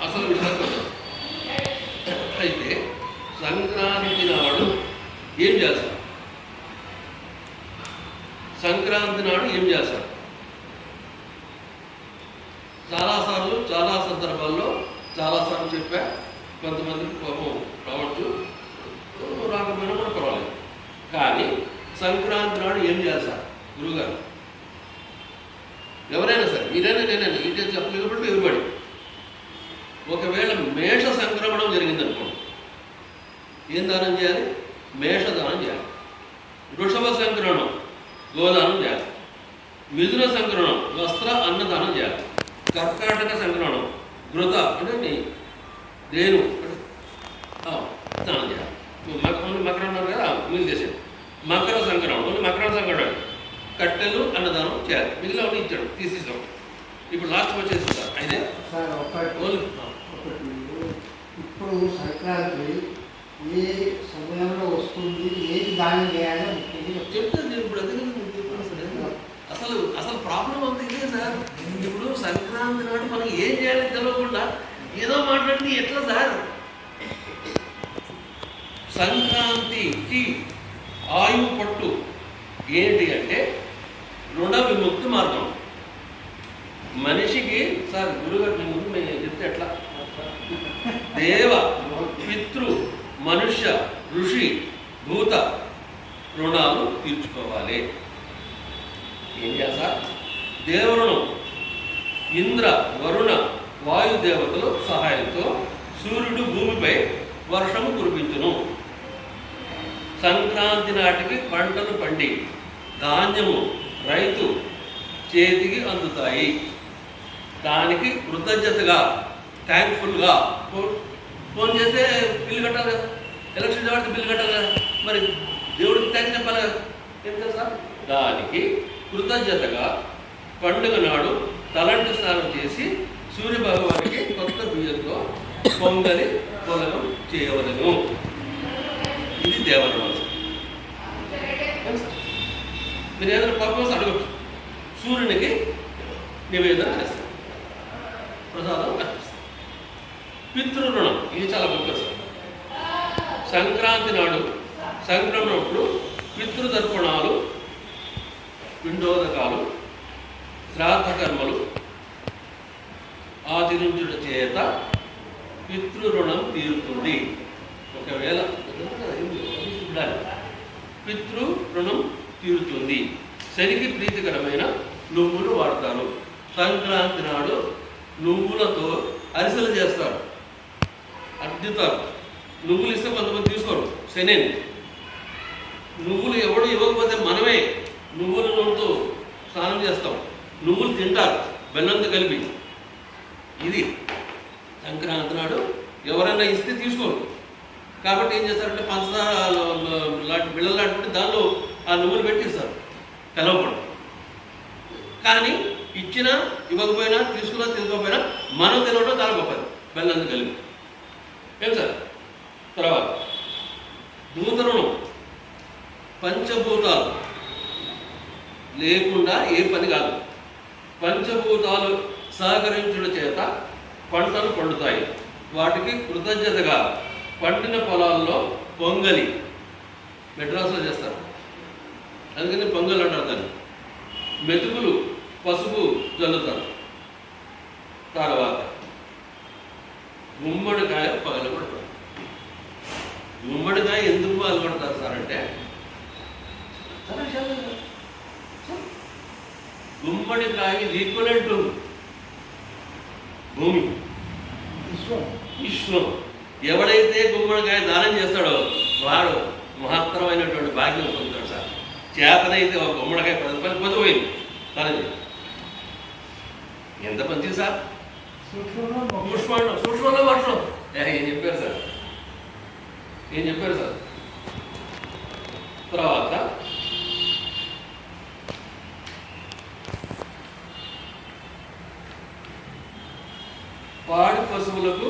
అసలు విషయం. అయితే సంక్రాంతి నాడు ఏం చేస్తారు? సంక్రాంతి నాడు ఏం చేస్తారు? చాలాసార్లు చాలా సందర్భాల్లో చాలాసార్లు చెప్పా. కొంతమందికి కోపం రావచ్చు, రాకపోయినా కూడా పర్వాలేదు. కానీ సంక్రాంతి నాడు ఏం చేస్తారు గురువుగారు? ఎవరైనా సరే, మీరైనా నేనైనా ఇంటే చెప్పలేకపోతే ఎవరిబడి. ఒకవేళ మేష సంక్రమణం జరిగిందనుకోండి, ఏం దానం చేయాలి? మేషదానం చేయాలి. వృషభ సంక్రమణం గోదానం చేయాలి. మిథున సంక్రమణం వస్త్ర అన్నదానం చేయాలి. కర్కాటక సంక్రమణం ఘృత అంటే దేను దానం చేయాలి. మకరం అన్నారు కదా, మీరు చేసేది. మకర సంక్రమణం ఓన్లీ మకర సంక్రమణం కట్టెలు అన్నదానం చేయాలి. మిగిలిన ఒకటి ఇచ్చాడు, తీసేసాం. ఇప్పుడు లాస్ట్ వచ్చేసి సార్ అయితే ఇప్పుడు సంక్రాంతి ఏ సమయంలో వస్తుంది, ఏది దానం చేయాలో చెప్తాను. ఇప్పుడు అదే అసలు అసలు ప్రాబ్లం అంతా ఇదే సార్. ఇప్పుడు సంక్రాంతి నాడు మనం ఏం చేయాలో తెలియకుండా ఏదో మాట్లాడితే ఎట్లా సార్? సంక్రాంతికి ఆయువు పట్టు ఏంటి అంటే రుణ విముక్తి మార్గం. మనిషికి సార్ గురుగారు మీ ముందు మేము చెప్తే ఎట్లా? దేవ, పితృ, మనుష్య, ఋషి, భూత రుణాలు తీర్చుకోవాలి. ఏం చేస్తారు? దేవరుణం ఇంద్ర, వరుణ, వాయుదేవతల సహాయంతో సూర్యుడు భూమిపై వర్షము కురిపించును. సంక్రాంతి నాటికి పంటలు పండి ధాన్యము రైతు చేతికి అందుతాయి. దానికి కృతజ్ఞతగా, థ్యాంక్ఫుల్గా ఫోన్ చేస్తే బిల్లు కట్టాలి కదా, ఎలక్షన్ కాబట్టి బిల్లు కట్టాలి కదా, మరి దేవుడికి థ్యాంక్స్ చెప్పాలి కదా. ఏం తెలుసా? దానికి కృతజ్ఞతగా పండుగ నాడు తలంటి స్నానం చేసి సూర్య భగవానికి కొత్త బియ్యంతో పొంగలి పొలగం చేయవలను. ఇది దేవరుణం. మీరు ఏదైనా పర్పస్ అడగచ్చు, సూర్యునికి నివేదన చేస్తారు, ప్రసాదం అర్పిస్తారు. పితృరుణం ఇది చాలా గొప్ప సార్. సంక్రాంతి నాడు సంక్రమణప్పుడు పితృతర్పణాలు, పిండోదకాలు శ్రాద్ధ కర్మలు ఆచరించుట చేత పితృ రుణం తీరుతుంది. ఒకవేళ పితృ రుణం తీరుతుంది. శనికి ప్రీతికరమైన నువ్వులు వాడతారు. సంక్రాంతి నాడు నువ్వులతో అరిసెలు చేస్తారు, అద్దుతారు. నువ్వులు ఇస్తే కొంతమంది తీసుకోరు, శని. నువ్వులు ఎవడు ఇవ్వకపోతే మనమే నువ్వుల నూనెతో స్నానం చేస్తాం, నువ్వులు తింటారు బెల్లంతో కలిపి. ఇది సంక్రాంతి నాడు ఎవరైనా ఇస్తే తీసుకోరు. కాబట్టి ఏం చేస్తారంటే పంచదార బిళ్ళలు లాంటి దానిలో ఆ నువ్వులు పెట్టిస్తారు కలవకుండా. కానీ ఇచ్చినా ఇవ్వకపోయినా తీసుకున్నా తీసుకోకపోయినా మనం తినడం చాలా గొప్పది బెల్లంతో కలిపి. ఏం సార్? తర్వాత దూత రుణం. పంచభూతాలు లేకుండా ఏ పని కాదు. పంచభూతాలు సహకరించడం చేత పంటలు పండుతాయి. వాటికి కృతజ్ఞతగా పండిన పొలాల్లో పొంగలి మెడ్రాస్లో చేస్తారు, అందుకని పొంగల్ అంటారు దాన్ని. మెతుకులు పసుపు జల్లుతారు. తర్వాత గుమ్మడికాయ పగలగొడతారు. గుమ్మడికాయ ఎందుకు పగలగొడతారు సార్ అంటే, గుమ్మడికాయ ఈక్వలెంట్ భూమి, విశ్వం. ఎవడైతే గుమ్మడికాయ దానం చేస్తాడో వాడు మహత్తరమైనటువంటి భాగ్యం పొందుతాడు సార్. చేతనైతే ఒక గుమ్మడికాయ 10 రూపాయలు పొందిపోయింది దానం చేసి. ఎంత మంచిది సార్. సూక్ష్మంలో వర్షం. ఏం చెప్పారు సార్, ఏం చెప్పారు సార్. తర్వాత పాడి పశువులకు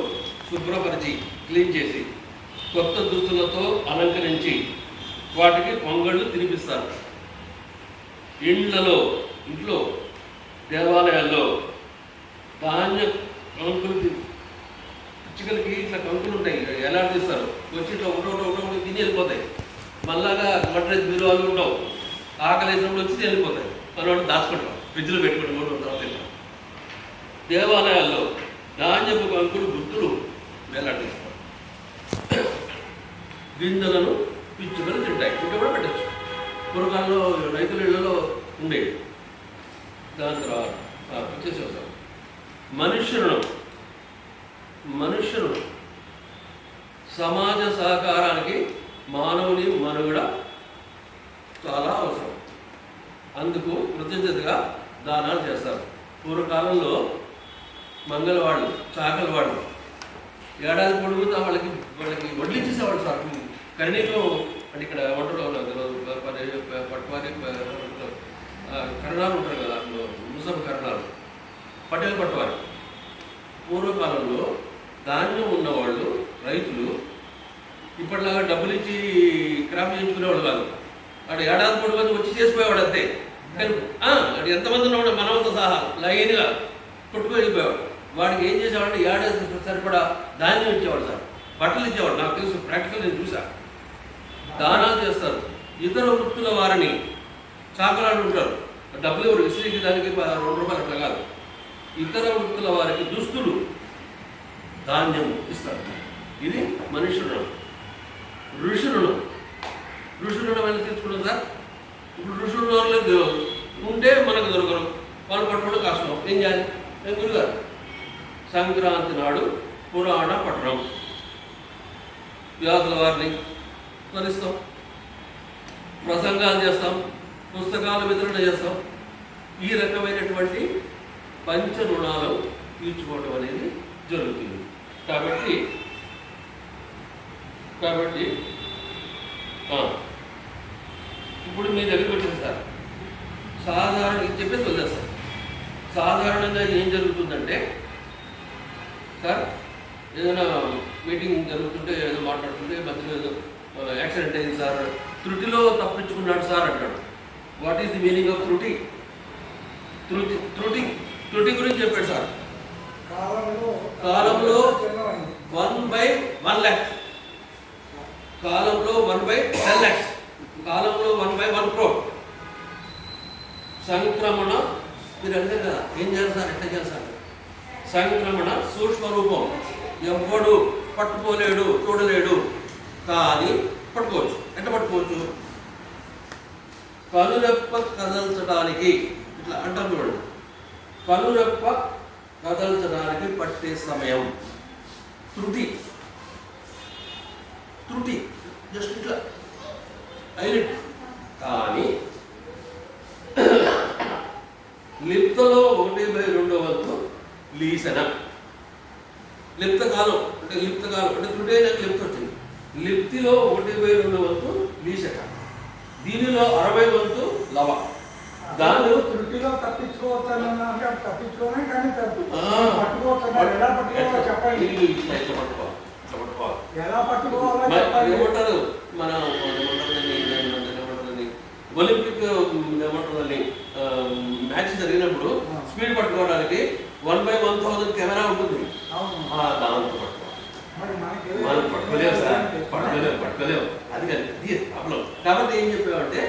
శుభ్రపరిచి క్లీన్ చేసి కొత్త దుస్తులతో అలంకరించి వాటికి పొంగళ్ళు తినిపిస్తారు. ఇంట్లో దేవాలయాల్లో ధాన్య కంకులు, పిచ్చుకలకి ఇట్లా కంకులు ఉంటాయి, ఎలాడిస్తారు. వచ్చి ఇట్లా ఒకటో తిని వెళ్ళిపోతాయి. మళ్ళాగా మడ్రెస్ బిరువాలు ఉండవు. ఆకలి వేసినప్పుడు వచ్చి వెళ్ళిపోతాయి. మనం దాచుకుంటాం, ఫ్రిడ్జ్లో పెట్టుకుంటాం 3 రోజుల తర్వాత. దేవాలయాల్లో ధాన్యపు కంకులు గుర్తులు వేలాడిస్తారు. గింజలను పిచ్చుకలు తింటాయి. ఇంకా కూడా పెట్టచ్చు. పూర్వకాలంలో రైతుల ఇళ్లలో ఉండేవి. దాని తర్వాత పిచ్చేసేవారు. మనుష్యుడు సమాజ సహకారానికి మానవుని మనుగడ చాలా అవసరం. అందుకు కృతజ్ఞతగా దానాలు చేస్తారు. పూర్వకాలంలో మంగళవాళ్ళు, చాకలవాళ్ళు ఏడాది పొడుగుతా వాళ్ళకి వడ్లిచ్చేసేవాళ్ళు సార్. కరణీలో అంటే ఇక్కడ వంటలో పట్టువారి కరణాలు ఉంటారు కదా, ముసలి కరణాలు, పటేలు పట్టువారు. పూర్వకాలంలో ధాన్యం ఉన్నవాళ్ళు రైతులు ఇప్పటిలాగా డబ్బులు ఇచ్చి క్రాప్ చేయించుకునేవాళ్ళు కాదు. అటు ఏడాది పొడుగు వచ్చి చేసిపోయేవాడు అంతే. కానీ అటు ఎంతమంది ఉన్నవాడు మనవతో సహా లైన్గా కొట్టుకు వెళ్ళిపోయేవాడు. వాడికి ఏం చేసేవాడు, ఏడాది సరిపడా ధాన్యం ఇచ్చేవాడు సార్, బట్టలు ఇచ్చేవాడు. నాకు తెలుసు, ప్రాక్టికల్ నేను చూసా. దానాలు చేస్తారు. ఇతర వృత్తుల వారిని చాకలాడు ఉంటారు, డబ్బులు ఎవరు ఇస్త్రీకి దానికి 2 రూపాయలు అట్లా కాదు. ఇతర వృత్తుల వారికి దుస్తులు, ధాన్యం ఇస్తారు. ఇది మనుష్య రుణం. ఋషి రుణం. ఋషి రుణం ఎలా తీసుకున్నాం సార్? ఇప్పుడు ఋషులు లేదు ఉంటే మనకు దొరకరు, వాళ్ళు పట్టుకోవడం కష్టం. ఏం చేయాలి? నేను గురుగారు సంక్రాంతి నాడు పురాణ పఠనం, వ్యాసుల వారిని స్మరిస్తాం, ప్రసంగాలు చేస్తాం, పుస్తకాలు వితరణ చేస్తాం. ఈ రకమైనటువంటి పంచ రుణాలు తీర్చుకోవడం అనేది జరుగుతుంది. కాబట్టి ఇప్పుడు మీ దగ్గరికి వచ్చింది సార్. సాధారణ చెప్పేసి వదిలేస్తాం. సాధారణంగా ఏం జరుగుతుందంటే సార్, ఏదైనా మీటింగ్ జరుగుతుంటే ఏదో మాట్లాడుతుంటే మధ్యలో ఏదో యాక్సిడెంట్ అయింది సార్, త్రుటిలో తప్పించుకున్నాడు సార్ అంటాడు. What is the meaning of త్రుటి? త్రుటి గురించి చెప్పాడు సార్. కాలంలో 1/1 lakh, కాలంలో 1/10 lakhs, కాలంలో 1/1 crore. సంక్రమణ మీరు అంటే కదా ఏం చేయాలి సార్, ఎట్లా చేయాలి సార్? సంక్రమణ సూక్ష్మ రూపం, ఎవ్వడు పట్టుకోలేడు, చూడలేడు, కానీ పట్టుకోవచ్చు. ఎట్లా పట్టుకోవచ్చు? కనురెప్ప కదల్చడానికి ఇట్లా అంటారు చూడండి. కనురెప్ప కదల్చడానికి పట్టే సమయం త్రుటి, త్రుటి జస్ట్ ఇట్లా హైలైట్. కానీ లిప్తలో 1/2 వంతు లీసన. లిప్తకాలం అంటే త్రుటి అయినాక లిప్త వచ్చింది. లిప్తిలో 1/2 వంతు లీసక. దీనిలో 60 వంతు లవ. దానిలో త్రుటిలో తప్పించుకోవచ్చని అంటే తప్పించుకోనే కానీ ఆ. పట్టుకోవచ్చు. ఎలా పట్టుకోవాలో చెప్పండి. ఇట్లా పట్టుకోవాలి, ఇట్లా పట్టుకోవాలి. ఎలా పట్టుకోవాలో మరి చెప్పండి. ఏమంటారు మన ఒలింపిక్ ఏమంటారు మ్యాచ్ జరిగినప్పుడు స్పీడ్ పట్టుకోవడానికి 1/1000 కెమెరా ఉంటుంది. అవును. దాంతో పట్టుకోవాలి. మరి మనకి మనం పట్టుకోలేము సార్, పట్టుకోలేము. అది ప్రాబ్లం. కాబట్టి ఏం చెప్పామంటే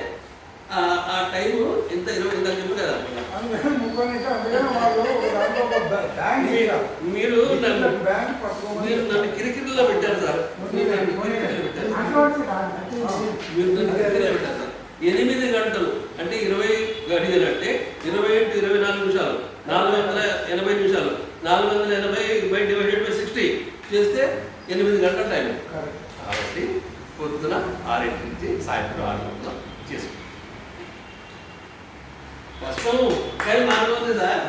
ఆ టైము ఎంత 20 ఇంత చెప్పు కదా. అందుకని 30 నిమిషాలు అందుకని వాళ్ళు దాంట్లో ఒక బ్యాంక్ ఇచ్చారు. మీరు నన్ను బ్యాంక్ పట్టుకోమని మీరు నన్ను కిరికిరిలో పెట్టారు సార్. మీరు నన్ను కిరికిరిలో పెట్టారు సార్. 8 గంటలు అంటే 20 గడియలు అంటే 20 × 24 నిమిషాలు, 480 నిమిషాలు. 480/60 చేస్తే 8 గంటల టైం. కాబట్టి పొద్దున 6 నుంచి సాయంత్రం 6 గంటల చేసుకుంటాం. కష్టం కానీ మార్గం ఉంది సార్.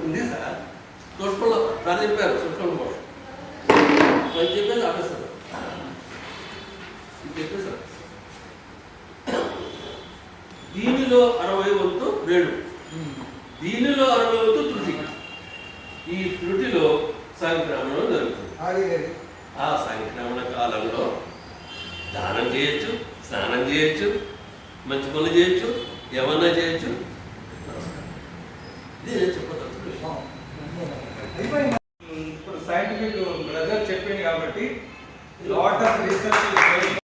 ఉంది సార్. సూక్ష్మలో రాని చెప్పారు. సూక్ష్మంలో అని చెప్పేసి ఆపేస్తారు. చెప్పేసారు. దీనిలో 60 వంతు రేడు, దీనిలో 60 వంతు త్రుటి. ఈ త్రుటిలో సంక్రమణం జరుగుతుంది. ఆ సంక్రమణ కాలంలో దానం చేయొచ్చు, స్నానం చేయొచ్చు, మంచి పనులు చేయొచ్చు, ఏమన్నా చేయొచ్చు. ఇది నేను చెప్పదలుచుకున్నాను.